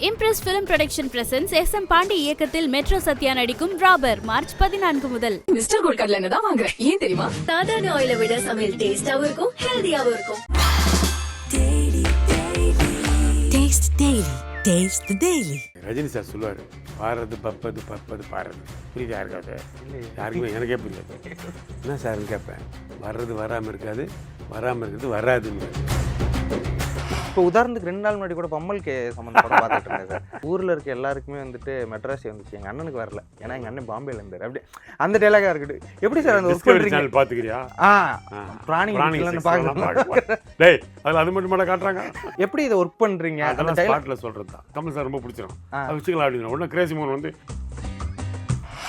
Impress film production presents SM Pandi இயக்கத்தில் Metro Sathya நடிக்கும் ராபர் March 14 முதல். மிஸ்டர் கோல்ட் கடலை எண்ணெய் தான் வாங்குறேன். ஏன் தெரியுமா? சாதாரண ஆயிலை விட சமையல் டேஸ்டாவும் இருக்கும், ஹெல்தியாவும் இருக்கும். ரஜினி சார் சொல்லுவார், பாடுறது பப்பது பப்பது பாடுறது புரியுது யாருக்காது? யாருக்குமே எனக்கே புரியாது. என்ன சார்னு கேட்பேன். வர்றது வராமல் இருக்காது, வராமல் இருக்கிறது வராதுன்னு. இப்போ உதாரணத்துக்கு 2 நாள் முன்னாடி கூட பம்மல் சம்மந்தம் படம் பார்த்துட்டு இருந்தேன் சார். ஊரில் இருக்க எல்லாருக்குமே வந்துட்டு மெட்ராஸ் வந்துச்சு, எங்கள் அண்ணனுக்கு வரல, ஏன்னா எங்கள் அண்ணன் பாம்பேல இருந்தார். அப்படி அந்த டைலாகா இருக்கட்டு. எப்படி சார் அந்த டிஸ்கவரி சேனல் பார்த்துக்கிறியா? பிராணி பார்க்கலாம். டேய் அதில் அது மட்டும் மட்டும் காட்டுறாங்க. எப்படி இதை ஒர்க் பண்ணுறீங்க? அதெல்லாம் ஸ்பாட்டில் சொல்கிறது தான். கமல் சார் ரொம்ப பிடிச்சிடும். அது வச்சுக்கலாம் அப்படின்னு உடனே கிரேசி மோகன் வந்து,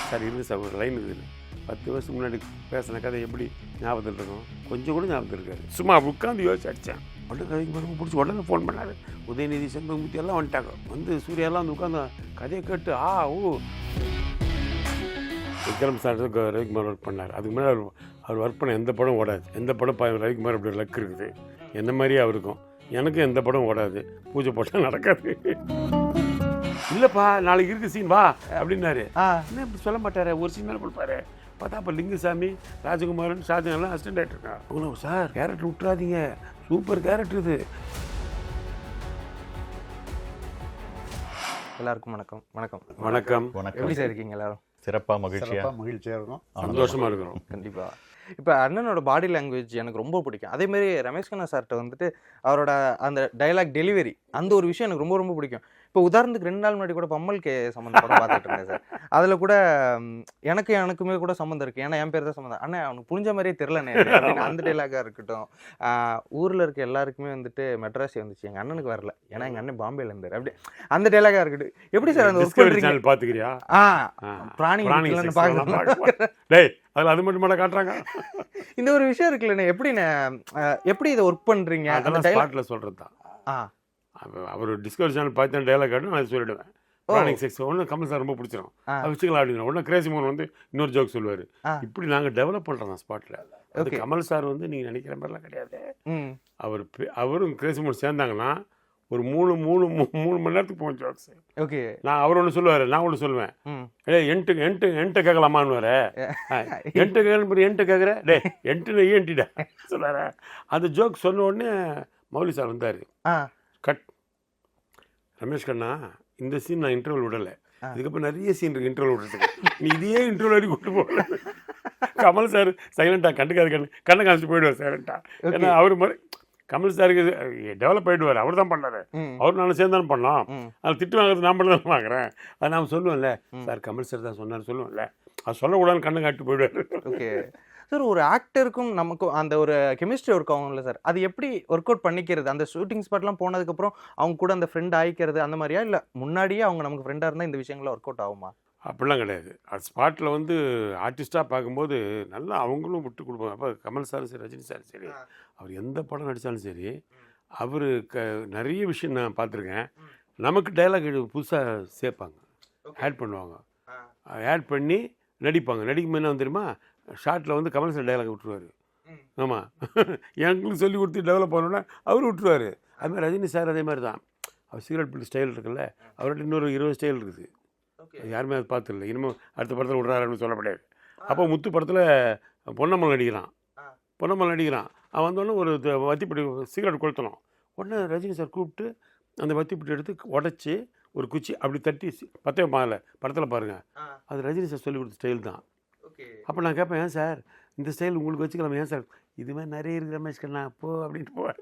சார் இருக்குது சார் ஒரு லைன் இருக்குது, 10 வருஷம் முன்னாடி பேசின கதை எப்படி ஞாபகத்தில் இருக்கும்? கொஞ்சம் கூட ஞாபகத்தில் இருக்காது. சும்மா உட்காந்து யோசிச்சு அடித்தேன். உடனே கதைக்கு பிறகு பிடிச்சி உடனே ஃபோன் பண்ணாரு. உதயநிதி, செண்பகமூர்த்தி எல்லாம் வந்துட்டாங்க. வந்து சூர்யாலாம் வந்து உட்காந்து கதையை கேட்டு விக்ரம் சார் ரவிக்குமார் ஒர்க் பண்ணார். அதுக்கு மேலே அவர் ஒர்க் பண்ண எந்த படம் ஓடாது. எந்த படம் ரவிக்குமார் அப்படி லக் இருக்குது. என்ன மாதிரியே அவருக்கும் எனக்கும் எந்த படம் ஓடாது. பூஜை போட்டால் நடக்காது. இல்லைப்பா நாளைக்கு இருக்கு சீன் வா அப்படின்னாரு. என்ன இப்படி சொல்ல மாட்டாரு, ஒரு சீன் மேலே கொடுப்பாரு. பார்த்தா அப்போ லிங்குசாமி, ராஜகுமாரன், ஷாஜகான்லாம் அசிஸ்டன்ட் ஆகிட்டுருக்கான். அவங்க சார் கேரக்டர் விட்டுறாதீங்க, சூப்பர் கேரக்டர் இது. எல்லாருக்கும் வணக்கம். வணக்கம் வணக்கம். எப்படி சார் இருக்கீங்க? எல்லாரும் சிறப்பாக மகிழ்ச்சியாக இருக்கும், சந்தோஷமாக இருக்கிறோம். கண்டிப்பாக. இப்போ அண்ணனோட பாடி லாங்குவேஜ் எனக்கு ரொம்ப பிடிக்கும். அதேமாரி ரமேஷ் கண்ணா சார்கிட்ட வந்துட்டு அவரோட அந்த டைலாக் டெலிவரி, அந்த ஒரு விஷயம் எனக்கு ரொம்ப ரொம்ப பிடிக்கும். இப்போ உதாரணத்துக்கு 2 நாள் முன்னாடி கூட பம்மல் சம்மந்தம் படம் பார்த்துட்டு இருந்தேன் சார். அதில் கூட எனக்குமே கூட சம்மந்தம் இருக்குது, ஏன்னா என் பேர் தான் சம்மந்தம். அண்ணா அவனுக்கு புரிஞ்ச மாதிரியே தெரிலண்ணே அப்படின்னு அந்த டைலாக்காக இருக்கட்டும். ஊரில் இருக்க எல்லாருக்குமே வந்துட்டு மெட்ராஸ் வந்துச்சு, எங்கள் அண்ணனுக்கு வரல, ஏன்னா எங்கள் அண்ணன் பாம்பேல இருந்தார். அப்படி அந்த டைலாக்காக இருக்கட்டும். எப்படி சார் அந்த டிஸ்கவரி சேனல் பார்த்துக்கிறியா? பிராணி பார்க்கலாம். டேய் அதில் அது மட்டும் மட்டும் காட்டுறாங்க. இந்த ஒரு விஷயம் இருக்குல்லண்ணே, எப்படி இதை ஒர்க் பண்ணுறீங்க? அதெல்லாம் ஸ்பாட்டில் சொல்கிறது தான். அவர் டிஸ்கவரி சேனல் பார்த்து டைலாக் காட்டு நான் சொல்லிடுவேன். பிராணிக் செக்ஸ் ஒன்று கமல் சார் ரொம்ப பிடிச்சிடும், அது வச்சுக்கலாம் அப்படின்னு. உடனே கிரேசி மோகன் வந்து இன்னொரு ஜோக் சொல்லுவார். இப்படி நாங்கள் டெவலப் பண்ணுறோம் ஸ்பாட்டில். அது கமல் சார் வந்து நீங்கள் நினைக்கிற மாதிரிலாம் கிடையாது. அவரும் கிரேசி மோகன் சேர்ந்தாங்கன்னா ஒரு 3 மணி நேரத்துக்கு போகும் ஜோக்ஸ். ஓகே, நான் அவர் ஒன்று சொல்லுவார், நான் ஒன்று சொல்லுவேன். என்கிட்ட கேட்கலாமான்னு வர என்கிட்ட கேட்குற டே என்ட்டு ஏன்ட்டிடா சொல்லுவார. அந்த ஜோக் சொன்ன உடனே மௌலி சார் வந்தார். கட் ரமேஷ் கண்ணா, இந்த சீன் நான் இன்டர்வல் விடலை, இதுக்கப்புறம் நிறைய சீன் இருக்கு இன்டர்வல் விடுறதுக்கு, நீ இதையே இன்டர்வல் வரைக்கும் கூட்டு போகல. கமல் சார் சைலண்டாக கண்ணை காமிச்சு போயிடுவார் சைலண்டாக. ஏன்னா அவர் மாதிரி கமல் சாருக்கு டெவலப் ஆகிடுவார். அவர் தான் பண்ணார், அவர் நானும் சேர்ந்து தானே பண்ணோம். அதில் திட்டு வாங்குறது நான் பண்ண தான் வாங்குறேன். அதை நான் சொல்லுவேன்ல, சார் கமல் சார் தான் சொன்னார் சொல்லுவேன்ல, அது சொல்லக்கூடாதுன்னு கண்ணை காட்டி போயிடுவார். ஓகே சார், ஒரு ஆக்டருக்கும் நமக்கும் அந்த ஒரு கெமிஸ்ட்ரி ஒர்க் ஆகும்ல சார், அது எப்படி ஒர்க் அவுட் பண்ணிக்கிறது? அந்த ஷூட்டிங் ஸ்பாட்லாம் போனதுக்கப்புறம் அவங்க கூட அந்த ஃப்ரெண்ட் ஆகிக்கிறது அந்த மாதிரியா, இல்லை முன்னாடியே அவங்க நமக்கு ஃப்ரெண்டாக இருந்தால் இந்த விஷயங்கள்லாம் ஒர்க் அவுட் ஆகுமா? அப்படிலாம் கிடையாது. அது ஸ்பாட்டில் வந்து ஆர்டிஸ்ட்டாக பார்க்கும்போது நல்லா அவங்களும் விட்டு கொடுப்பாங்க. அப்போ கமல் சாரும் சரி, ரஜினி சாரும் சரி, அவர் எந்த படம் நடித்தாலும் சரி, அவர் நிறைய விஷயம் நான் பார்த்துருக்கேன். நமக்கு டைலாக் புதுசாக சேர்ப்பாங்க, ஆட் பண்ணுவாங்க, ஆட் பண்ணி நடிப்பாங்க. நடிக்கும் என்ன தெரியுமா, ஷார்ட்டில் வந்து கமல் சார் டைலாக் விட்டுருவார். ஆமாம், எங்களுக்கு சொல்லி கொடுத்து டெவலப் பண்ணோன்னா அவர் விட்டுருவார். அதுமாதிரி ரஜினி சார் அதே மாதிரி தான். அவர் சிகரெட் பிடி ஸ்டைல் இருக்குல்ல, அவர்கிட்ட இன்னொரு 20 ஸ்டைல் இருக்குது. யாருமே அதை பார்த்துடல. இனிமேல் அடுத்த படத்தில் விட்றாருன்னு சொல்ல முடியாது. அப்போ முத்து படத்தில் பொன்னம்மல் நடிக்கிறான். அவன் வந்தோடனே ஒரு வத்திப்பட்டி சிகரெட் கொளுத்தணும். உடனே ரஜினி சார் கூப்பிட்டு அந்த வத்திப்பட்டி எடுத்து உடச்சி ஒரு குச்சி அப்படி தட்டி பத்தே மாலை படத்தில் பாருங்கள், அது ரஜினி சார் சொல்லி கொடுத்த ஸ்டைல் தான். அப்போ நான் கேட்பேன், ஏன் சார் இந்த ஸ்டைல் உங்களுக்கு வச்சுக்கலாம், ஏன் சார் இது மாதிரி நிறைய இருக்குது ரமேஷ் கண்ணா அப்போ அப்படின்ட்டு போவார்.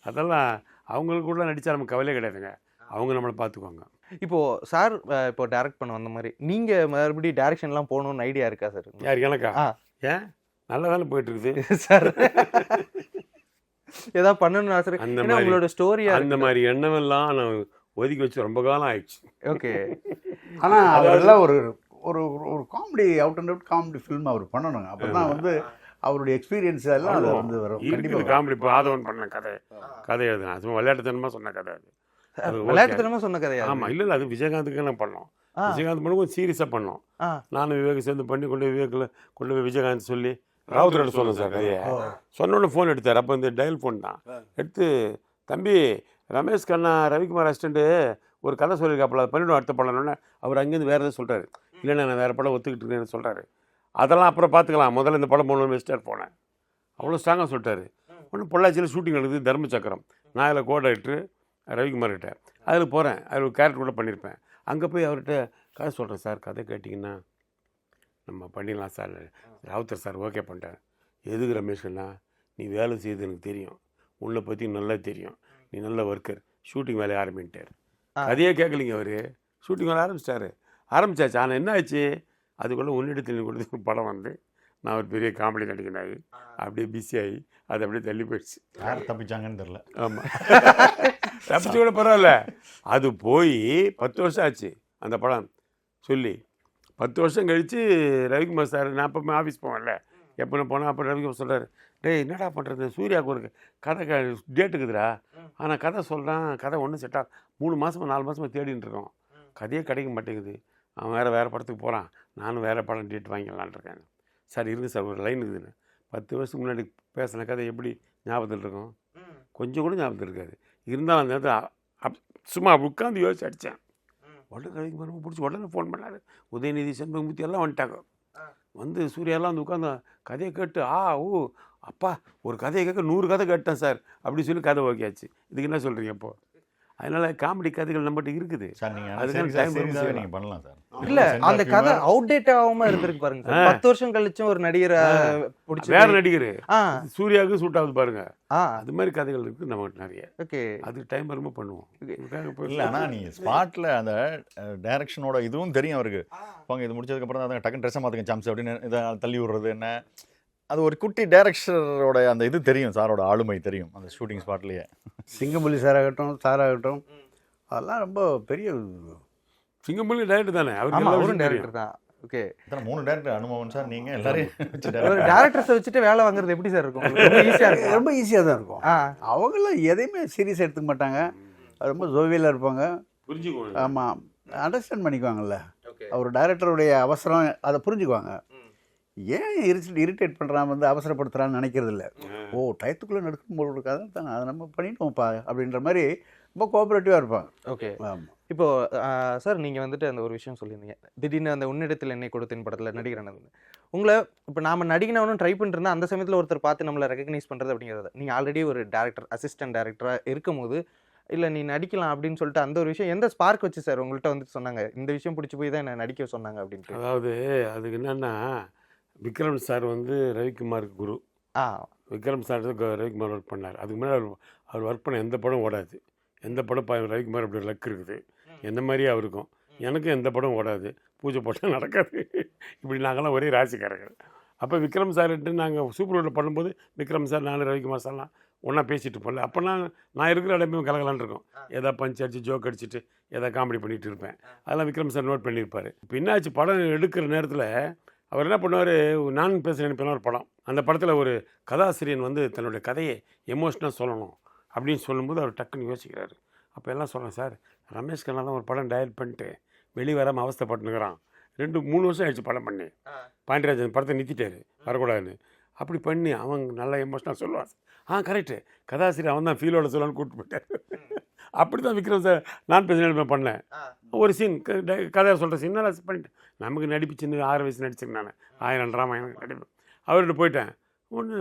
அதெல்லாம் அவங்களுக்கு கூட நடித்தா நமக்கு கவலையே கிடையாதுங்க, அவங்க நம்மளை பார்த்துக்குவாங்க. இப்போது சார் இப்போ டைரக்ட் பண்ண வந்த மாதிரி நீங்கள் மறுபடியும் டைரக்ஷன்லாம் போகணுன்னு ஐடியா இருக்கா சார்? யார் எனக்கா? ஏன் நல்லா தானே போயிட்டுருக்குது சார், ஏதாவது பண்ணணும்னு ஆசை? அந்த மாதிரி உங்களோட ஸ்டோரியா அந்த மாதிரி எண்ணமெல்லாம் நான் ஒதுக்கி வச்சு ரொம்ப காலம் ஆயிடுச்சு. ஓகே, ஆனால் அதெல்லாம் ஒரு ஒரு ஒரு comedy out and out comedy film அவர் பண்ணணுங்க. அப்போ தான் வந்து அவருடைய எக்ஸ்பீரியன்ஸ் எல்லாம் அது வந்து வரும். கண்டிப்பாக காமெடி. இப்போ ஆதவன் பண்ண கதை எழுதுனா சும்மா விளையாட்டுத்தனமாக சொன்ன கதை, அது விளையாட்டுத்தனமாக சொன்ன கதையா? ஆமாம், இல்லை அது விஜயகாந்துக்கு நான் பண்ணோம். விஜயகாந்த் பண்ண கொஞ்சம் சீரியஸாக பண்ணோம். நானும் விவேக் சேர்ந்து பண்ணி விவேக்கில் கொண்டு போய் விஜயகாந்த் சொல்லி ராவுத்தரோட சொன்னேன் சார் கதையை. சொன்னோடனே ஃபோன் எடுத்தார். அப்போ இந்த டயல் ஃபோன் தான் எடுத்து, தம்பி ரமேஷ் கண்ணா ரவிக்குமார் அசிஸ்டண்ட்டு ஒரு கதை சொல்லியிருக்காப்புல, அதை பண்ணிவிடும் அடுத்த படம்னோடனே அவர் அங்கேருந்து வேறு எதாவது சொல்கிறாரு. இல்லைண்ணா நான் வேறு படம் ஒத்துக்கிட்டு இருக்கேன்னு சொல்கிறாரு. அதெல்லாம் அப்புறம் பார்த்துக்கலாம், முதல்ல இந்த படம் போகணும்னு வச்சுட்டார் போனேன். அவ்வளோ ஸ்ட்ராங்காக சொல்லிட்டாரு. ஒன்று பொள்ளாச்சியில் ஷூட்டிங் நடக்குது, தர்ம சக்கரம். நான் அதில் கோஆர்டினேட்டர் ரவிக்குமார்கிட்ட அதில் போகிறேன். அதில் ஒரு கேரக்டர் கூட பண்ணியிருப்பேன். அங்கே போய் அவர்கிட்ட கதை சொல்கிறேன், சார் கதை கேட்டிங்கன்னா நம்ம பண்ணிடலாம் சார். ராவுத்தர் சார் ஓகே பண்ணிட்டேன். எதுக்கு ரமேஷ்ண்ணா, நீ வேலை செய்யுது எனக்கு தெரியும், உன்னை பற்றி நல்லா தெரியும், நீ நல்ல ஒர்க்கர், ஷூட்டிங் வேலையை ஆரம்பிட்டார். கதையே கேட்கலிங்க அவர், ஷூட்டிங் வேலை ஆரம்பிச்சாச்சு. ஆனால் என்ன ஆச்சு, அதுக்குள்ளே உன்னிடத்தில் கொடுத்து ஒரு படம் வந்து நான் ஒரு பெரிய காமெடி நடிகனாகி அப்படியே பிஸியாகி அது அப்படியே தள்ளி போயிடுச்சு. யார் தப்பிச்சாங்கன்னு தெரில. ஆமாம், தப்பிச்சு கூட பரவாயில்ல. அது போய் 10 வருஷம் ஆச்சு அந்த படம் சொல்லி. 10 வருஷம் கழித்து ரவிக்குமார் சார், நான் எப்போ ஆஃபீஸ் போவேன்ல, எப்போ நான் போனால் அப்போ ரவிக்குமார் சொல்கிறார், டேய் என்னடா பண்ணுறது, சூர்யாவுக்கு ஒரு கதை டேட்டுக்குதுடா, ஆனால் கதை சொல்கிறான், கதை ஒன்றும் செட்டாக 3 மாதமாக 4 மாதமாக தேடின்னு இருக்கோம், கதையே கிடைக்க மாட்டேங்குது, அவன் வேறு படத்துக்கு போகிறான், நானும் வேறு படம் டேட் வாங்கிடலான் இருக்கேன். சார் இருங்க சார், ஒரு லைன் இருக்குதுன்னு 10 வருஷத்துக்கு முன்னாடி பேசின கதை எப்படி ஞாபகத்தில் இருக்கும்? கொஞ்சம் கூட ஞாபகத்தில் இருக்காது. இருந்தாலும் அந்த நேரத்தில் சும்மா உட்காந்து யோசிச்சு அடித்தேன். உடனே ரவிக்குமார் பிடிச்சி உடனே ஃபோன் பண்ணார். உதயநிதி, செண்பகமூர்த்தி எல்லாம் வந்துட்டாங்க. வந்து சூர்யாலாம் வந்து உட்காந்து கதையை கேட்டு ஓ அப்பா ஒரு கதையை கேட்க 100 கதை கேட்டேன் சார் அப்படி சொல்லி கதை ஓகேயாச்சு. இதுக்கு என்ன சொல்கிறீங்க இப்போது? அதனால காமெடி கதைகள் நம்மகிட்ட இருக்குது சார். நீங்கள் அதுக்கான டைம் நீங்கள் பண்ணலாம் சார். இல்ல அந்த கதை அவுடேட் ஆகாம இருந்திருக்கு பாருங்க சார். 10 வருஷம் கழிச்சும் ஒரு நடிகரை பிடிச்சி வேற நடிகர் சூர்யாவுக்கு சூட் ஆகுது பாருங்க. அது மாதிரி கதைகள் இருக்குது நம்மகிட்ட நிறைய. ஓகே, அதுக்கு டைம் வரும்போது பண்ணுவோம். இல்லை ஆனால் நீங்கள் ஸ்பாட்டில் அந்த டைரக்ஷனோட இதுவும் தெரியும் அவருக்கு. அவங்க இது முடிச்சதுக்கப்புறம் தான் டக்குன்னு ட்ரெஸ்ஸை மாற்றுங்க சாம்ஸ் அப்படின்னு இதை தள்ளி விடுறது என்ன, அது ஒரு குட்டி டைரக்டரோட அந்த இது தெரியும், சாரோட ஆளுமை தெரியும் அந்த ஷூட்டிங் ஸ்பாட்லேயே. சிங்கம்புலி சாராகட்டும் அதெல்லாம் ரொம்ப பெரிய சிங்கம்புலி டைரக்டர் தானே அவரும் டைரக்டர் தான். ஓகே, 3 டைரக்டர் அனுபவம் சார். நீங்கள் எல்லாரையும் டேரக்டர்ஸை வச்சுட்டு வேலை வாங்குறது எப்படி சார் இருக்கும்? ரொம்ப ஈஸியாக தான் இருக்கும். அவங்களாம் எதையுமே சீரியஸாக எடுத்துக்க மாட்டாங்க, ரொம்ப ஜோவியலாக இருப்பாங்க. புரிஞ்சுக்குவாங்க. ஆமாம், அண்டர்ஸ்டாண்ட் பண்ணிக்குவாங்கல்ல. அவர் டைரக்டருடைய அவசரம் அதை புரிஞ்சுக்குவாங்க. ஏன் இரிட்டேட் பண்ணுறான், வந்து அவசரப்படுத்துகிறான்னு நினைக்கிறது இல்லை. டயத்துக்குள்ளே நடக்கும் போது இருக்காது தானே, அதை நம்ம பண்ணிட்டோம்ப்பா அப்படின்ற மாதிரி ரொம்ப கோஆப்ரேட்டிவாக இருப்பாங்க. ஓகே, இப்போது சார் நீங்கள் வந்துட்டு அந்த ஒரு விஷயம் சொல்லியிருந்தீங்க, திடீர்னு அந்த உன்னிடத்தில் என்னை கொடுத்தேன் படத்தில் நடிக்கிறேன். உங்களை இப்போ நாம் நடிக்கணும்னு ட்ரை பண்ணிருந்தா அந்த சமயத்தில் ஒருத்தர் பார்த்து நம்மளை ரெகக்னைஸ் பண்ணுறது அப்படிங்கிறது, நீங்கள் ஆல்ரெடி ஒரு டேரக்டர் அசிஸ்டன்ட் டேரக்டராக இருக்கும் போது இல்லை நீ நடிக்கலாம் அப்படின்னு சொல்லிட்டு அந்த ஒரு விஷயம் எந்த ஸ்பார்க் வச்சு சார் உங்கள்கிட்ட வந்துட்டு சொன்னாங்க, இந்த விஷயம் பிடிச்சி போய் தான் என்னை நடிக்க சொன்னாங்க அப்படின்ட்டு? அதாவது அதுக்கு என்னென்னா, விக்ரம் சார் வந்து ரவிக்குமாருக்கு குரு. விக்ரம் சார் ரவிக்குமார் ஒர்க் பண்ணார். அதுக்கு முன்னாடி அவர் ஒர்க் பண்ண எந்த படம் ஓடாது. எந்த படம் ரவிக்குமார் அப்படி லக் இருக்குது, எந்த மாதிரியே அவருக்கும் எனக்கும் எந்த படம் ஓடாது, பூஜை போட்டால் நடக்காது. இப்படி நாங்கள்லாம் ஒரே ராசிக்காரர்கள். அப்போ விக்ரம் சார்ட்டு நாங்கள் சூப்பர் ரோட்டில் பண்ணும்போது விக்ரம் சார், நான் ரவிக்குமார் சார்லாம் ஒன்றா பேசிட்டு போகல. அப்போ நான் இருக்கிற இடமே கலகலான்னு இருக்கும். எதாவது பஞ்ச் அடிச்சு ஜோக் அடிச்சுட்டு எதாவது காமெடி பண்ணிகிட்டு இருப்பேன். அதெல்லாம் விக்ரம் சார் நோட் பண்ணியிருப்பார். இப்போ என்னாச்சு, படம் எடுக்கிற நேரத்தில் அவர் என்ன பண்ணுவார், நான் பேச நினைப்பேன் ஒரு படம், அந்த படத்தில் ஒரு கதாசிரியன் வந்து தன்னுடைய கதையை எமோஷனாக சொல்லணும் அப்படின்னு சொல்லும்போது அவர் டக்குன்னு யோசிக்கிறாரு. அப்போ எல்லாம் சொல்கிறேன், சார் ரமேஷ் கண்ணா தான் ஒரு படம் டயல் பண்ணிட்டு வெளியே வராமல் அவஸ்தைப்பட்டுனுக்கிறான், 2-3 வருஷம் ஆயிடுச்சு படம் பண்ணி, பாண்டியராஜன் படத்தை நிறுத்திட்டாரு வரக்கூடாதுன்னு. அப்படி பண்ணி அவங்க நல்லா எமோஷனாக சொல்லுவான். கரெக்டு, கதாசிரியர் அவன் தான் ஃபீலோட சொல்லலான்னு கூப்பிட்டு போயிட்டார். அப்படி தான் விக்ரம் சார் நான் பேச பண்ணேன். ஒரு சீன் கதை சொல்கிற சீன் நல்லா பண்ணிட்டு, நமக்கு நடிப்பு சின்ன 6 வயசு நடிச்சிருக்கேன் நான், 1000 ராமாயணம் நடிப்பு. அவர்கிட்ட போயிட்டேன். ஒன்று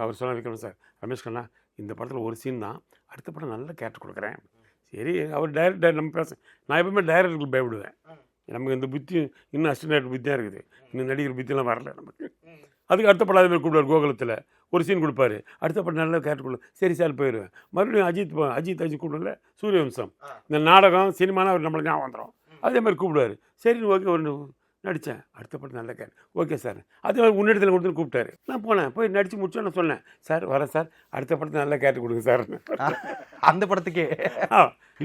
அவர் சொன்னார், விக்ரம் சார் ரமேஷ் கண்ணா இந்த படத்தில் ஒரு சீன் தான், அடுத்த படம் நல்ல கேரக்டர் கொடுக்குறேன். சரி, அவர் டைரக்டர் நம்ம பேச, நான் எப்பவுமே டைரக்டருக்கு பயப்படுவேன். நமக்கு இந்த புத்தி இன்னும் அசிஸ்டன்ட் டைரக்டர் புத்தியாக இருக்குது, இன்னும் நடிகர் புத்தியெல்லாம் வரல நமக்கு. அதுக்கு அடுத்த படம் அதே மாதிரி கூப்பிடுவார், கோகுலத்தில் ஒரு சீன் கொடுப்பாரு, அடுத்த படம் நல்ல கேரக்டர் கொடு, சரி சார் போயிடுவேன். மறுபடியும் அஜித் கூப்பிடல, சூரியவம்சம் இந்த நாடகம் சினிமானா அவர் நம்மளுக்கு ஞாபகம் வந்துடும், அதே மாதிரி கூப்பிடுவார். சரி ஓகே, ஒரு நடித்தேன், அடுத்த படம் நல்ல கேரக்டர், ஓகே சார். அதே மாதிரி உன்னிடத்தில் கொடுத்து கூப்பிட்டாரு. நான் போனேன், போய் நடித்து முடிச்சோன்னு நான் சொன்னேன், சார் வரேன் சார், அடுத்த படத்துக்கு நல்ல கேரக்டர் கொடுங்க சார். அந்த படத்துக்கே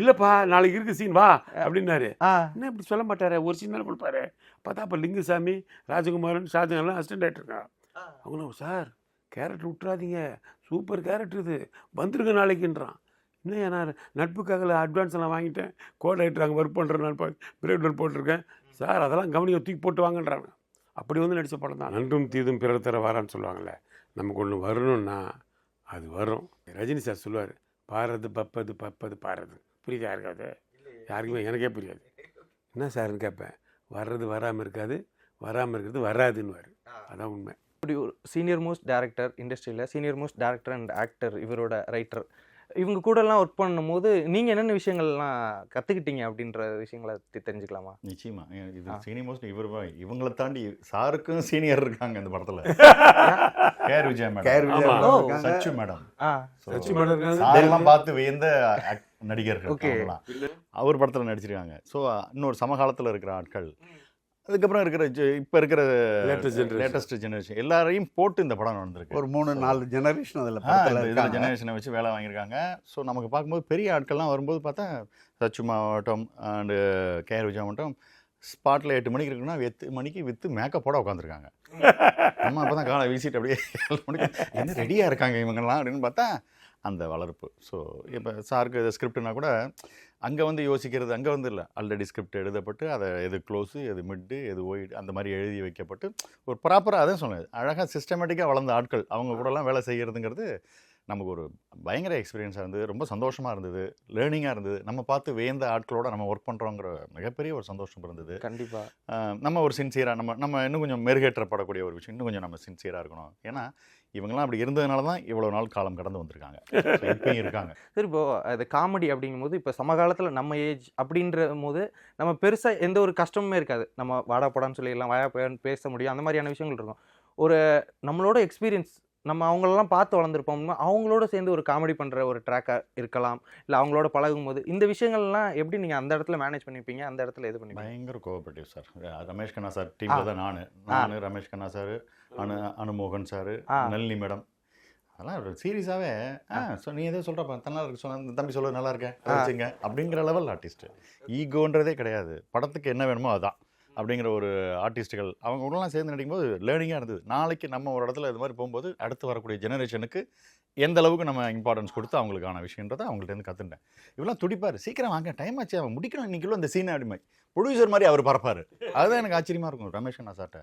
இல்லைப்பா நாளைக்கு இருக்கு சீன் வா அப்படின்னாரு. என்ன இப்படி சொல்ல மாட்டாரு, ஒரு சீன் தானே கொடுப்பாரு. பார்த்தா அப்போ லிங்குசாமி, ராஜகுமாரன், ஷாஜகான்லாம் அசிஸ்டன்ட் டைரக்டருங்க. அவங்களும் சார் கேரக்டர் விட்டுறாதீங்க, சூப்பர் கேரக்டர் இது, வந்துருங்க நாளைக்குன்றான். இன்னும் நான் நட்புக்காக அட்வான்ஸ் எல்லாம் வாங்கிட்டேன், கோஆர்டினேட்டர் அங்கே ஒர்க் பண்ணுறேன், நான் பிரேட் போட்டிருக்கேன் சார், அதெல்லாம் கவனிக்க தூக்கி போட்டு வாங்கன்றாங்க. அப்படி வந்து நடித்த படம் தான். நன்றும் தீதும் பிறர் தர வாரான்னு சொல்லுவாங்கள்ல, நமக்கு ஒன்று வரணும்னா அது வரும். ரஜினி சார் சொல்லுவார், பாடுறது பப்பது பப்பது பாடுறது புரியுது யாருக்காவது? யாருக்குமே எனக்கே புரியாது. என்ன சார்னு கேட்பேன். வர்றது வராமல் இருக்காது, வராமல் இருக்கிறது வராதுன்னு. அதான் உண்மை. இப்படி ஒரு சீனியர் மோஸ்ட் டேரக்டர் இண்டஸ்ட்ரியில், senior most director and actor, இவரோட ரைட்டர், இவங்க கூடலாம் ஒர்க் பண்ணும்போது நீங்கள் என்னென்ன விஷயங்கள்லாம் கற்றுக்கிட்டீங்க அப்படின்ற விஷயங்களை தெரிஞ்சுக்கலாமா? நிச்சயமா. இது சீனியர் மோஸ்ட் இவங்களை தாண்டி சாருக்கும் சீனியர் இருக்காங்க இந்த படத்துல. கேஆர் விஜயா மேடம், சச்சு மேடம், சாரெல்லாம் பார்த்து வியந்த நடிகர்கள். அவர் படத்துல நடிச்சிருக்காங்க. ஸோ இன்னொரு சமகாலத்தில் இருக்கிற ஆட்கள், அதுக்கப்புறம் இருக்கிற இப்போ இருக்கிற லேட்டஸ்ட் ஜெனரேஷன் எல்லாரையும் போட்டு இந்த படம் நடந்திருக்கு. ஒரு 3-4 ஜெனரேஷன் இதில் ஜெனரேஷனை வச்சு வேலை வாங்கியிருக்காங்க. ஸோ நமக்கு பார்க்கும்போது பெரிய ஆட்கள்லாம் வரும்போது பார்த்தா சச்சு மாவட்டம் அண்டு கேஆர் விஜயா மாவட்டம் ஸ்பாட்டில் 8 மணிக்கு இருக்குன்னா 8 மணிக்கு விற்று மேக்கப் போட உட்காந்துருக்காங்க. நம்ம அப்போ தான் காலை வீசிட்டு அப்படியே 7 மணிக்கு என்ன ரெடியாக இருக்காங்க இவங்கெல்லாம் அப்படின்னு பார்த்தா அந்த வளர்ப்பு. ஸோ இப்போ சாருக்கு இது ஸ்கிரிப்ட்னா கூட அங்கே வந்து யோசிக்கிறது அங்கே வந்து இல்லை, ஆல்ரெடி ஸ்கிரிப்ட் எழுதப்பட்டு அதை எது க்ளோஸு எது மிட்டு எது ஒயிட் அந்த மாதிரி எழுதி வைக்கப்பட்டு ஒரு ப்ராப்பராக அதான் சொன்னது அழகாக சிஸ்டமேட்டிக்காக வளர்ந்த ஆட்கள் அவங்க கூடலாம் வேலை செய்கிறதுங்கிறது நமக்கு ஒரு பயங்கர எக்ஸ்பீரியன்ஸாக இருந்தது. ரொம்ப சந்தோஷமாக இருந்தது, லேர்னிங்காக இருந்தது. நம்ம பார்த்து வேந்த ஆட்களோட நம்ம ஒர்க் பண்ணுறோங்கிற மிகப்பெரிய ஒரு சந்தோஷம் இருந்தது. கண்டிப்பாக நம்ம ஒரு சின்சியராக நம்ம இன்னும் கொஞ்சம் மெருகேற்றப்படக்கூடிய ஒரு விஷயம், இன்னும் கொஞ்சம் நம்ம சின்சியராக இருக்கணும். ஏன்னா இவங்கெல்லாம் அப்படி இருந்ததுனால தான் இவ்வளோ நாள் காலம் கடந்து வந்திருக்காங்க, இப்பயும் இருக்காங்க. சரி, இப்போ அது காமெடி அப்படிங்கும்போது இப்போ சமகாலத்தில் நம்ம ஏஜ் அப்படின்ற போது நம்ம பெருசாக எந்த ஒரு கஷ்டமுமே இருக்காது. நம்ம வாடா போடான்னு சொல்லிடலாம், வாயா போயான்னு பேச முடியும், அந்த மாதிரியான விஷயங்கள் இருக்கும். ஒரு நம்மளோட எக்ஸ்பீரியன்ஸ் நம்ம அவங்களெல்லாம் பார்த்து வளர்ந்துருப்போம்னா அவங்களோட சேர்ந்து ஒரு காமெடி பண்ணுற ஒரு ட்ராக்காக இருக்கலாம், இல்லை அவங்களோட பழகும்போது இந்த விஷயங்கள்லாம் எப்படி நீங்கள் அந்த இடத்துல மேனேஜ் பண்ணிப்பீங்க, அந்த இடத்துல இது பண்ணி? பயங்கர cooperative sir. Ramesh Kanna sir டீமில் தான் நான் Ramesh Kanna sir, அனுமோகன் sir, Nalini madam, அதெல்லாம் சீரியஸாகவே ஸோ நீ எதோ சொல்கிறப்ப நல்லா இருக்கு சொன்ன தம்பி சொல்ல நல்லா இருக்கேன் வச்சுங்க அப்படிங்கிற லெவல் ஆர்டிஸ்ட்டு. ஈகோன்றதே கிடையாது, படத்துக்கு என்ன வேணுமோ அதுதான் அப்படிங்கிற ஒரு ஆர்டிஸ்ட்டுகள் அவங்க கூடலாம் சேர்ந்து நடிக்கும்போது லேர்னிங்காக இருந்தது. நாளைக்கு நம்ம ஒரு இடத்துல இது மாதிரி போகும்போது அடுத்து வரக்கூடிய ஜெனரேஷனுக்கு எந்த அளவுக்கு நம்ம இம்பார்ட்டன்ஸ் கொடுத்து அவங்களுக்கான விஷயன்றதை அவங்கள்ட்ட கற்றுட்டேன். இவெல்லாம் துடிப்பார், சீக்கிரம் வாங்க டைம் ஆச்சு, அவன் முடிக்கணும் இன்றைக்குள்ள இந்த சீனை அப்படிமே ப்ரொடியூசர் மாதிரி அவர் பறப்பார். அதுதான் எனக்கு ஆச்சரியமாக இருக்கும் ரமேஷ் அண்ணா சார்ட்ட.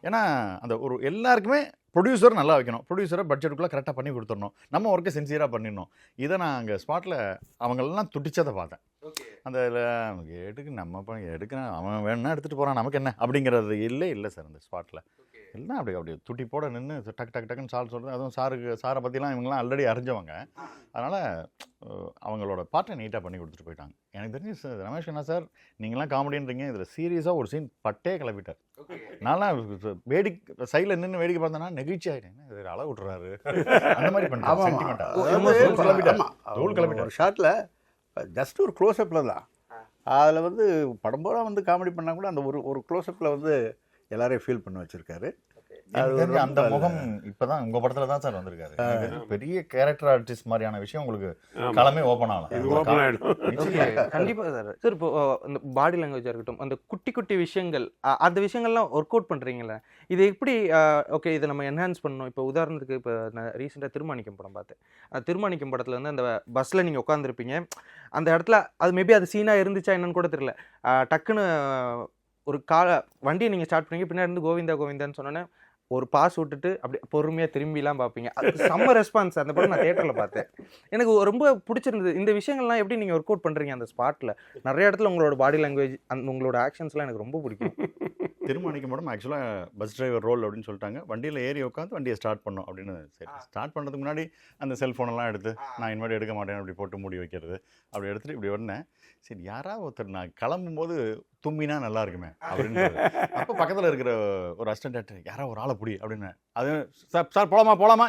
ஏன்னா அந்த ஒரு எல்லாருக்குமே ப்ரொடியூசர் நல்லா வைக்கணும், ப்ரொடியூசரை பட்ஜெட்டுக்குள்ளே கரெக்டாக பண்ணி கொடுத்துடணும், நம்ம ஒர்க்கை சின்சியராக பண்ணிடணும். இதை நான் அங்கே ஸ்பாட்டில் அவங்களெல்லாம் துடிச்சதை பார்த்தேன். அந்த எடுக்கு நம்ம எடுக்கிறேன் அவன் வேணும்னா எடுத்துகிட்டு போகிறான் நமக்கு என்ன அப்படிங்கிறது இல்லை சார். அந்த ஸ்பாட்டில் எல்லாம் அப்படியே துட்டி போட நின்று டக்கு டக்குன்னு சொல்கிறது. அதுவும் சாரை பற்றிலாம் இவங்கெல்லாம் ஆல்ரெடி அறிஞ்சவங்க, அதனால் அவங்களோட பாட்டை நீட்டாக பண்ணி கொடுத்துட்டு போயிட்டாங்க. எனக்கு தெரிஞ்சு ரமேஷ் கண்ணா சார் நீங்களாம் காமெடின்றீங்க, இதில் சீரியஸாக ஒரு சீன் பட்டே கிளப்பிட்டார். நான்லாம் சைடில் நின்று வேடிக்கை பார்த்தேன்னா நெகிழ்ச்சி ஆகிட்டேன், இது அளவு விட்டுறாரு அந்த மாதிரி பண்ணிட்டார். ஷார்ட்டில் ஜஸ்ட் ஒரு க்ளோஸ்அப்பில் தான், அதில் வந்து படம் போல வந்து காமெடி பண்ணால் கூட அந்த ஒரு க்ளோஸ்அப்பில் வந்து எல்லாரையும் ஃபீல் பண்ண வச்சுருக்காரு. அந்த முகம் இப்பதான் உங்க படத்துல தான் சார் வந்திருக்காரு. பெரிய கேரக்டர் ஆர்டிஸ்ட் மாதிரியான விஷயம் உங்களுக்கு களமே ஓப்பன் ஆகலாம். கண்டிப்பா சார். சார் இப்போ இந்த பாடி லாங்குவேஜா இருக்கட்டும், அந்த குட்டி குட்டி விஷயங்கள், அந்த விஷயங்கள்லாம் ஒர்க் அவுட் பண்றீங்களே, இது எப்படி ஓகே இதை நம்ம என்ஹான்ஸ் பண்ணணும்? இப்போ உதாரணத்துக்கு இப்போ நான் ரீசெண்டாக திருமாணிக்கம் படம் பார்த்தேன். திருமாணிக்கம் படத்தில் வந்து அந்த பஸ்ஸில் நீங்கள் உட்காந்துருப்பீங்க, அந்த இடத்துல அது மேபி அது சீனாக இருந்துச்சா என்னன்னு கூட தெரியல, டக்குன்னு ஒரு வண்டியை நீங்கள் ஸ்டார்ட் பண்ணீங்க, பின்னாடி இருந்து கோவிந்தா கோவிந்தான்னு சொன்னோன்னே ஒரு பாஸ் விட்டுட்டு அப்படி பொறுமையாக திரும்பிலாம் பார்ப்பீங்க. அது செம்ம ரெஸ்பான்ஸ். அந்த படம் நான் தியேட்டரில் பார்த்தேன், எனக்கு ரொம்ப பிடிச்சிருந்தது. இந்த விஷயங்கள்லாம் எப்படி நீங்கள் ஒர்க் அவுட் பண்ணுறீங்க அந்த ஸ்பாட்டில்? நிறைய இடத்துல உங்களோட பாடி லாங்குவேஜ் உங்களோட ஆக்ஷன்ஸ்லாம் எனக்கு ரொம்ப பிடிக்கும். திருமாணிக்கம் படம் ஆக்சுவலாக பஸ் டிரைவர் ரோல் அப்படின்னு சொல்லிட்டாங்க. வண்டியில் ஏறி உட்காந்து வண்டியை ஸ்டார்ட் பண்ணோம் அப்படின்னு. சரி, ஸ்டார்ட் பண்ணுறதுக்கு முன்னாடி அந்த செல்ஃபோனெல்லாம் எடுத்து நான் இனிமேல் எடுக்க மாட்டேன் அப்படி போட்டு மூடி வைக்கிறது அப்படி எடுத்துகிட்டு இப்படி வந்தேன். சரி, யாராவது ஒருத்தர் நான் கிளம்பும்போது தும்பினா நல்லா இருக்குமே அப்படின்னு. அப்போ பக்கத்தில் இருக்கிற ஒரு அசிஸ்டன்ட் டேரக்டர் யாராவது ஒரு ஆளை பிடி அப்படின்னு. அது சார் போகலாமா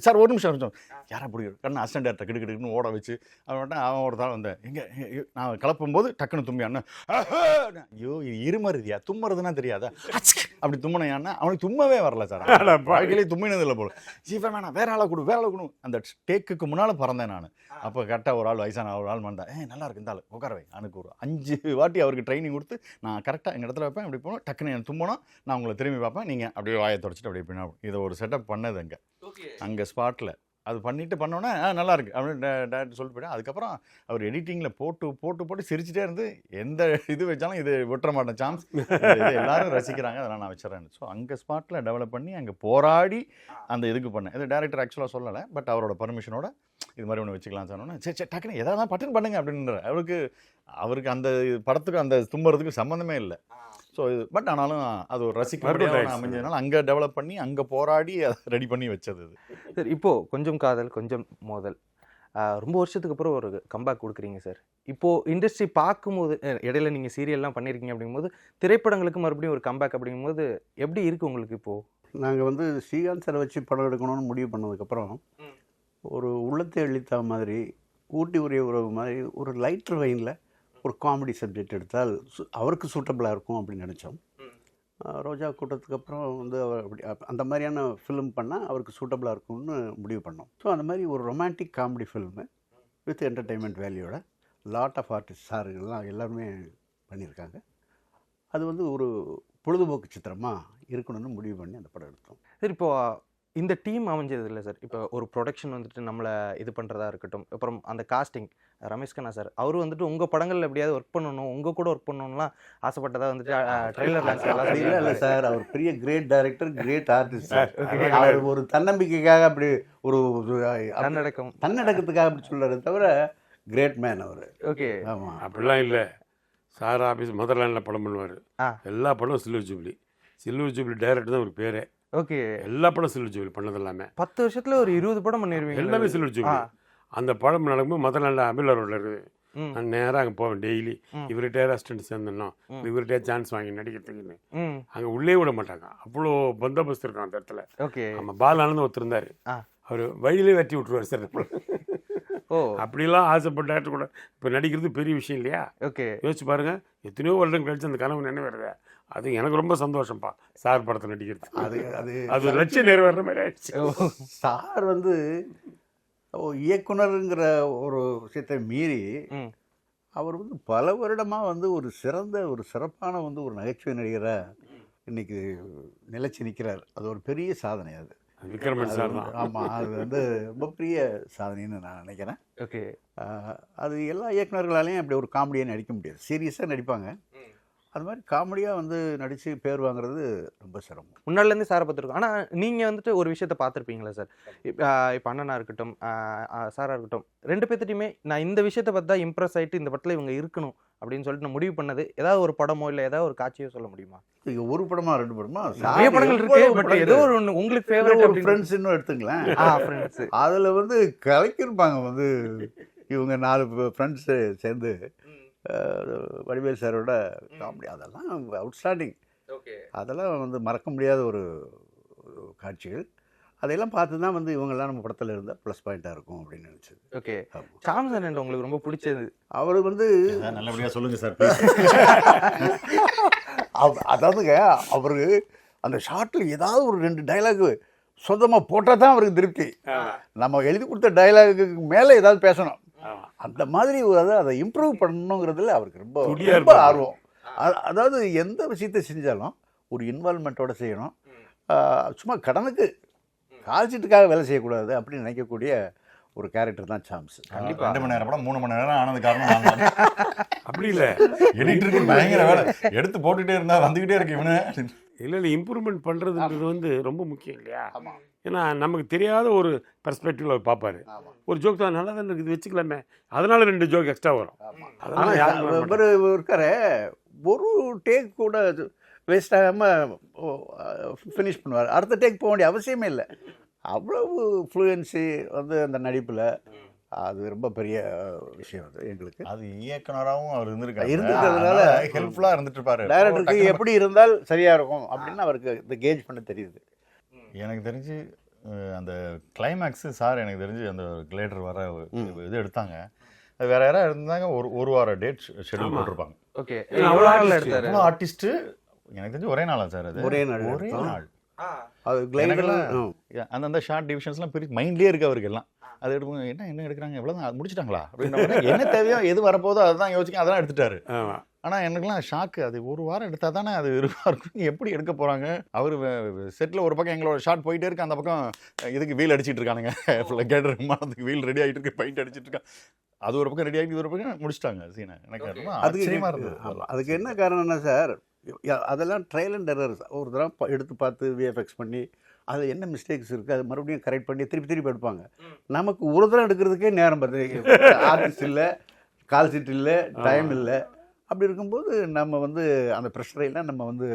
சார் ஒரு நிமிஷம் யாரை பிடி கண்ணு அசிஸ்டன்ட் டேரக்டர் கிடுக்கிட்டுன்னு ஓட வச்சு அவன் ஒரு தாள் வந்தேன். எங்கே நான் கிளப்பும்போது டக்குன்னு தும்பியான்னு, ஐயோ இது இருமருதியா தும்முறதுன்னா தெரியாதா அப்படி தும்முனையான்னா அவனுக்கு தும்மவே வரல சார். வாழ்க்கையிலே தும்மினதில்லை போல. ஜீவன் வேணாம் வேற ஆளை கொடு. அந்த டேக்குக்கு முன்னால் பறந்தேன் நான். அப்போ கரெக்டாக ஒரு ஆள் வயசான ஒரு ஆள் வந்தேன், நல்லா இருக்கு இந்த ஆள் உட்கார வை. எனக்கு ஒரு 5 வாட்டி அவருக்கு ட்ரைனிங் கொடுத்து நான் கரெக்டாக எங்கள் இடத்துல வைப்பேன். அப்படி போனோம் டக்குன்னு எனக்கு தும்பணும், நான் உங்களை திரும்பி பார்ப்பேன், நீங்கள் அப்படியே வாயை தொடச்சிட்டு அப்படியே பின்னா. இதை ஒரு செட்டப் பண்ணது அங்கே ஸ்பாட்டில். அது பண்ணோன்னே நல்லா இருக்கு அப்படின்னு டேரக்டர் சொல்லிட்டு போய்ட்டு, அதுக்கப்புறம் அவர் எடிட்டிங்கில் போட்டு சிரிச்சிட்டே இருந்து எந்த இது வச்சாலும் இது விட்டுற மாட்டேன் சான்ஸ், எல்லாரும் ரசிக்கிறாங்க, அதெல்லாம் நான் வச்சுறேன். ஸோ அங்கே ஸ்பாட்டில் டெவலப் பண்ணி அங்கே போராடி அந்த இதுக்கு பண்ணேன். இது டேரக்டர் ஆக்சுவலாக சொல்லலை, பட் அவரோட பர்மிஷனோட இது மாதிரி ஒன்று வச்சுக்கலாம் சொன்னோன்னா சரி சரி டக்குன்னு எதாவது பட்டன் பண்ணுங்க அப்படின்ற அவருக்கு அந்த படத்துக்கு அந்த தும்புறதுக்கு சம்மந்தமே இல்லை. ஸோ பட் ஆனாலும் அது ஒரு ரசிக்க அமைஞ்சதுனால அங்கே டெவலப் பண்ணி அங்கே போராடி அதை ரெடி பண்ணி வச்சது அது. சார் இப்போது கொஞ்சம் காதல் கொஞ்சம் மோதல் ரொம்ப வருஷத்துக்கு அப்புறம் ஒரு கம்பேக் கொடுக்குறீங்க சார். இப்போது இண்டஸ்ட்ரி பார்க்கும்போது இடையில நீங்கள் சீரியல்லாம் பண்ணியிருக்கீங்க அப்படிங்கும்போது திரைப்படங்களுக்கு மறுபடியும் ஒரு கம்பேக் அப்படிங்கும்போது எப்படி இருக்குது உங்களுக்கு இப்போது? நாங்கள் வந்து ஸ்ரீகாந்த் சாரை வச்சு படம் எடுக்கணும்னு முடிவு பண்ணதுக்கப்புறம் ஒரு உள்ளத்தை அழித்தா மாதிரி ஊட்டி உரிய உறவு மாதிரி ஒரு லைட்டர் வெயினில் ஒரு காமெடி சப்ஜெக்ட் எடுத்தால் அவருக்கு சூட்டபிளாக இருக்கும் அப்படின்னு நினச்சோம். ரோஜா கூட்டத்துக்கு அப்புறம் வந்து அவர் அப்படி அந்த மாதிரியான ஃபிலிம் பண்ணால் அவருக்கு சூட்டபிளாக இருக்கும்னு முடிவு பண்ணோம். ஸோ அந்த மாதிரி ஒரு romantic comedy film with entertainment வேல்யூட லாட் ஆஃப் ஆர்டிஸ்ட் சாருங்கள்லாம் எல்லாருமே பண்ணியிருக்காங்க. அது வந்து ஒரு பொழுதுபோக்கு சித்திரமாக இருக்கணும்னு முடிவு பண்ணி அந்த படம் எடுத்தோம். சார் இப்போது இந்த டீம் அமைஞ்சது இல்லை சார். இப்போ ஒரு ப்ரொடக்ஷன் வந்துட்டு நம்மளை இது பண்ணுறதா இருக்கட்டும், அப்புறம் அந்த காஸ்டிங் ரமேஷ் கண்ணா சார் அவர் வந்துட்டு உங்கள் படங்களில் எப்படியாவது ஒர்க் பண்ணணும், உங்கள் கூட ஒர்க் பண்ணணும்லாம் ஆசைப்பட்டதா வந்துட்டு ட்ரெய்லர் இல்லை சார். அவர் பெரிய great director, great artist sir. அவர் ஒரு தன்னம்பிக்கைக்காக அப்படி ஒரு தன்னடக்கத்துக்காக அப்படி சொல்கிறாரு தவிர கிரேட் மேன் அவர். ஓகே ஆமாம், அப்படிலாம் இல்லை. சார் ஆஃபீஸ் மதர்லாண்டில் படம் பண்ணுவார். எல்லா படமும் சில்வர் ஜூப்ளி டைரக்டர் தான் ஒரு பேரே. ஓகே, எல்லா படம் சில்வர் ஜூப்ளி பண்ணது எல்லாமே. 10 வருஷத்துல ஒரு 20 படம் பண்ணிருவீங்க. எல்லாமே சில்வர் ஜூப்ளி. அந்த படம் நடக்கும்போது மதர்லாண்டில் அமிலா ரோடில் இருக்குது. நான் நேராக அங்கே போவேன் டெய்லி. இவர்கிட்ட அசிஸ்டன்ட் சேர்ந்தோம், இவர்கிட்ட சான்ஸ் வாங்கி நடிக்கிறதுக்குன்னு. அங்கே உள்ளே விட மாட்டாங்க, அவ்வளோ பந்தோபஸ்து இருக்கும் அந்த இடத்துல. ஓகே, நம்ம பாலானந்து ஒருத்தர் இருந்தார், அவர் வழியிலே வெட்டி விட்டுருவார் சார். ஓ, அப்படிலாம் ஆசைப்பட்ட டேரக்டர் கூட இப்போ நடிக்கிறது பெரிய விஷயம் இல்லையா? ஓகே, யோசிச்சு பாருங்க, எத்தனையோ வருடம் கழிச்சு அந்த கனவு நினைவேறுது. அது எனக்கு ரொம்ப சந்தோஷம்ப்பா, சார் படத்தை நடிக்கிறது. அது லட்சியம் நிறைவேற மாதிரி ஆயிடுச்சு. சார் வந்து இயக்குனருங்கிற ஒரு விஷயத்தை மீறி அவர் வந்து பல வருடமாக வந்து ஒரு சிறப்பான வந்து ஒரு நகைச்சுவை நடிகராக இன்னைக்கு நிலைச்சு நிற்கிறார். அது ஒரு பெரிய சாதனை. அது விக்ரமன் சார் தான். ஆமாம், அது வந்து ரொம்ப பெரிய சாதனைன்னு நான் நினைக்கிறேன். ஓகே, அது எல்லா இயக்குனர்களாலையும் அப்படி ஒரு காமெடியாக நடிக்க முடியாது. சீரியஸாக நடிப்பாங்க, அது மாதிரி காமெடியாக வந்து நடித்து பேர் வாங்குறது ரொம்ப சிரமம். முன்னாடிலேருந்து சாரை பார்த்துருக்கோம். ஆனால் நீங்கள் வந்துட்டு ஒரு விஷயத்த பார்த்துருப்பீங்களா சார்? இப்போ அண்ணனாக இருக்கட்டும், சாராக இருக்கட்டும், 2 பேர்த்திட்டையுமே நான் இந்த விஷயத்தை பார்த்து தான் இம்ப்ரெஸ் ஆகிட்டு இந்த படத்தில் இவங்க இருக்கணும் அப்படின்னு சொல்லிட்டு நான் முடிவு பண்ணது ஏதாவது ஒரு படமோ இல்லை ஏதாவது ஒரு காட்சியோ சொல்ல முடியுமா? இது ஒரு படமா 2 படமா? நிறைய படங்கள் இருக்கு, பட் ஏதோ ஒரு ஒன்று உங்களுக்கு ஃபேவரட். ஃப்ரெண்ட்ஸ் இன்னும் எடுத்துங்களேன். ஃப்ரெண்ட்ஸ் அதில் வந்து கலைக்கிருப்பாங்க. வந்து இவங்க 4 ஃப்ரெண்ட்ஸு சேர்ந்து வடிவேல் சாரோட காமெடி, அதெல்லாம் அவுட்ஸ்டாண்டிங். ஓகே, அதெல்லாம் வந்து மறக்க முடியாத ஒரு காட்சிகள். அதையெல்லாம் பார்த்து தான் வந்து இவங்கெல்லாம் நம்ம படத்தில் இருந்தால் ப்ளஸ் பாயிண்ட்டாக இருக்கும் அப்படின்னு நினச்சது. ஓகே, சாம்சன் என்ன உங்களுக்கு ரொம்ப பிடிச்சது? அவர் வந்து நல்லபடியாக சொல்லுங்கள் சார். அதாவதுங்க, அவர் அந்த ஷார்ட்டில் ஏதாவது ஒரு 2 டைலாகு சொந்தமாக போட்டால் தான் அவருக்கு திருப்தி. நம்ம எழுதி கொடுத்த டைலாகுக்கு மேலே ஏதாவது பேசணும். அந்த மாதிரி அதை இம்ப்ரூவ் பண்ணணுங்கிறதுல அவருக்கு ரொம்ப ஆர்வம். அதாவது எந்த விஷயத்தை செஞ்சாலும் ஒரு இன்வால்மெண்ட்டோட செய்யணும். சும்மா கடனுக்கு கால்ஷீட்டுக்காக வேலை செய்யக்கூடாது அப்படின்னு நினைக்கக்கூடிய ஒரு கேரக்டர் தான் சாம்ஸ். கண்டிப்பாக 2 மணி நேரம் படம் 3 மணி நேரம் ஆனது காரணம் அப்படி இல்லை, எடிட்டருக்கு பயங்கர வேலை எடுத்து போட்டுகிட்டே இருந்தால் வந்துக்கிட்டே இருக்கு இவனு. இல்லை இம்ப்ரூவ்மெண்ட் பண்ணுறதுன்றது வந்து ரொம்ப முக்கியம் இல்லையா? ஏன்னா நமக்கு தெரியாத ஒரு பெர்ஸ்பெக்டிவ்ல அவர் பார்ப்பாரு. ஒரு ஜோக் தான் நல்லா தான் இருக்குது, வச்சுக்கலாமே, அதனால 2 ஜோக் எக்ஸ்ட்ரா வரும். இவர் இருக்காரு, ஒரு டேக் கூட வேஸ்ட் ஆகாமல் ஃபினிஷ் பண்ணுவார். அடுத்த டேக் போக வேண்டிய அவசியமே இல்லை. அவ்வளவு ஃப்ளூயன்சி வந்து அந்த நடிப்பில், அது ரொம்ப பெரிய விஷயம். அது எங்களுக்கு அது இயக்குனராகவும் அவர் இருந்திருக்கிறதுனால ஹெல்ப்ஃபுல்லாக இருந்துட்டு இருப்பாரு. டைரக்டருக்கு எப்படி இருந்தால் சரியாக இருக்கும் அப்படின்னு அவருக்கு இந்த கேஜ் பண்ண தெரியுது. எனக்கு தெரிஞ்சு அந்த கிளைமேக்ஸு சார் எனக்கு தெரிஞ்சு அந்த கிளேட்டர் வர இது எடுத்தாங்க. அது வேற யாராவது இருந்தாங்க, ஒரு வார டேட் ஷெட்யூல் போட்டிருப்பாங்க. ஓகே, அவ்வளோ ஆர்டிஸ்ட்டு எனக்கு தெரிஞ்சு ஒரே நாளா சார்? அது ஒரே நாள். அது கிளைடர்லாம் அந்தந்த ஷார்ட் டிவிஷன்ஸ்லாம் பெரிய மைண்ட்லேயே இருக்குது அவருக்கு எல்லாம். அது எடுப்போம், என்ன எடுக்கிறாங்க, எவ்வளோ தான் முடிச்சிட்டாங்களா அப்படின்னு என்ன தேவையோ எது வரப்போதோ அதுதான் யோசிக்க, அதெல்லாம் எடுத்துட்டாரு. ஆனால் எனக்குலாம் ஷாக்கு, அது ஒரு வாரம் எடுத்தால் தானே அது இருக்கும், எப்படி எடுக்க போகிறாங்க? அவர் செட்டில் ஒரு பக்கம் எங்களோட ஷார்ட் போயிட்டே இருக்கு, அந்த பக்கம் இதுக்கு வீல் அடிச்சிட்டு இருக்கானுங்க, கேட்டர் விமானத்துக்கு வீல் ரெடி ஆகிட்டு இருக்கு, பெயிண்ட் அடிச்சிட்டு இருக்கான். அது ஒரு பக்கம் ரெடி ஆகிட்டு ஒரு பக்கம் முடிச்சிட்டாங்க சீனை. எனக்கு ஆச்சரியமாக இருந்தது. அதுக்கு என்ன காரணம்னா சார், அதெல்லாம் ட்ரையல் அண்ட் எரர். ஒரு தடவை எடுத்து பார்த்து விஎஃப்எக்ஸ் பண்ணி அது என்ன மிஸ்டேக்ஸ் இருக்குது அது மறுபடியும் கரெக்ட் பண்ணி திருப்பி எடுப்பாங்க. நமக்கு ஒரு தடவை எடுக்கிறதுக்கே நேரம் பார்த்து ஆர்டிஸ்ட் இல்லை, கால் சீட் இல்லை, டைம் இல்லை. அப்படி இருக்கும்போது நம்ம வந்து அந்த ப்ரெஷரையெல்லாம் நம்ம வந்து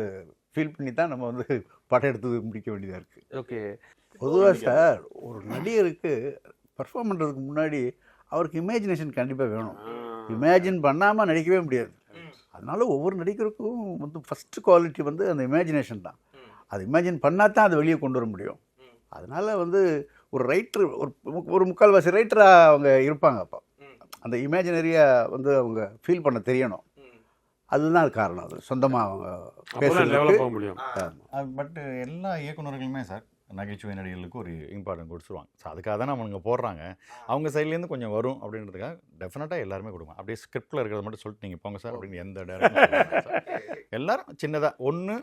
ஃபீல் பண்ணி தான் நம்ம வந்து படம் எடுத்து முடிக்க வேண்டியதாக இருக்குது. ஓகே. பொதுவாக சார் ஒரு நடிகருக்கு பர்ஃபார்ம் பண்ணுறதுக்கு முன்னாடி அவருக்கு இமேஜினேஷன் கண்டிப்பாக வேணும். இமேஜின் பண்ணாமல் நடிக்கவே முடியாது. அதனால ஒவ்வொரு நடிகருக்கும் வந்து ஃபஸ்ட்டு குவாலிட்டி வந்து அந்த இமேஜினேஷன் தான். அது இமேஜின் பண்ணால் தான் அதை வெளியே கொண்டு வர முடியும். அதனால் வந்து ஒரு ரைட்டர் ஒரு முக்கால்வாசி ரைட்டராக அவங்க இருப்பாங்க. அப்போ அந்த இமேஜினரியாக வந்து அவங்க ஃபீல் பண்ண தெரியணும். அதுதான் அது காரணம். அது சொந்தமாக அவங்க டெவலப் ஆக முடியும். பட் எல்லா இயக்குநர்களுமே சார் நகைச்சுவை நடிகர்களுக்கு ஒரு இம்பார்ட்டன்ட் கொடுத்துருவாங்க. ஸோ அதுக்காக தான் அவங்க போடுறாங்க. அவங்க சைட்லேருந்து கொஞ்சம் வரும் அப்படின்றதுக்காக டெஃபினட்டாக எல்லாருமே கொடுங்க. அப்படியே ஸ்கிரிப்டில் இருக்கிறத மட்டும் சொல்லிட்டு நீங்கள் போங்க சார் அப்படின்னு எந்த டேரக்டர் எல்லாரும் சின்னதாக ஒன்று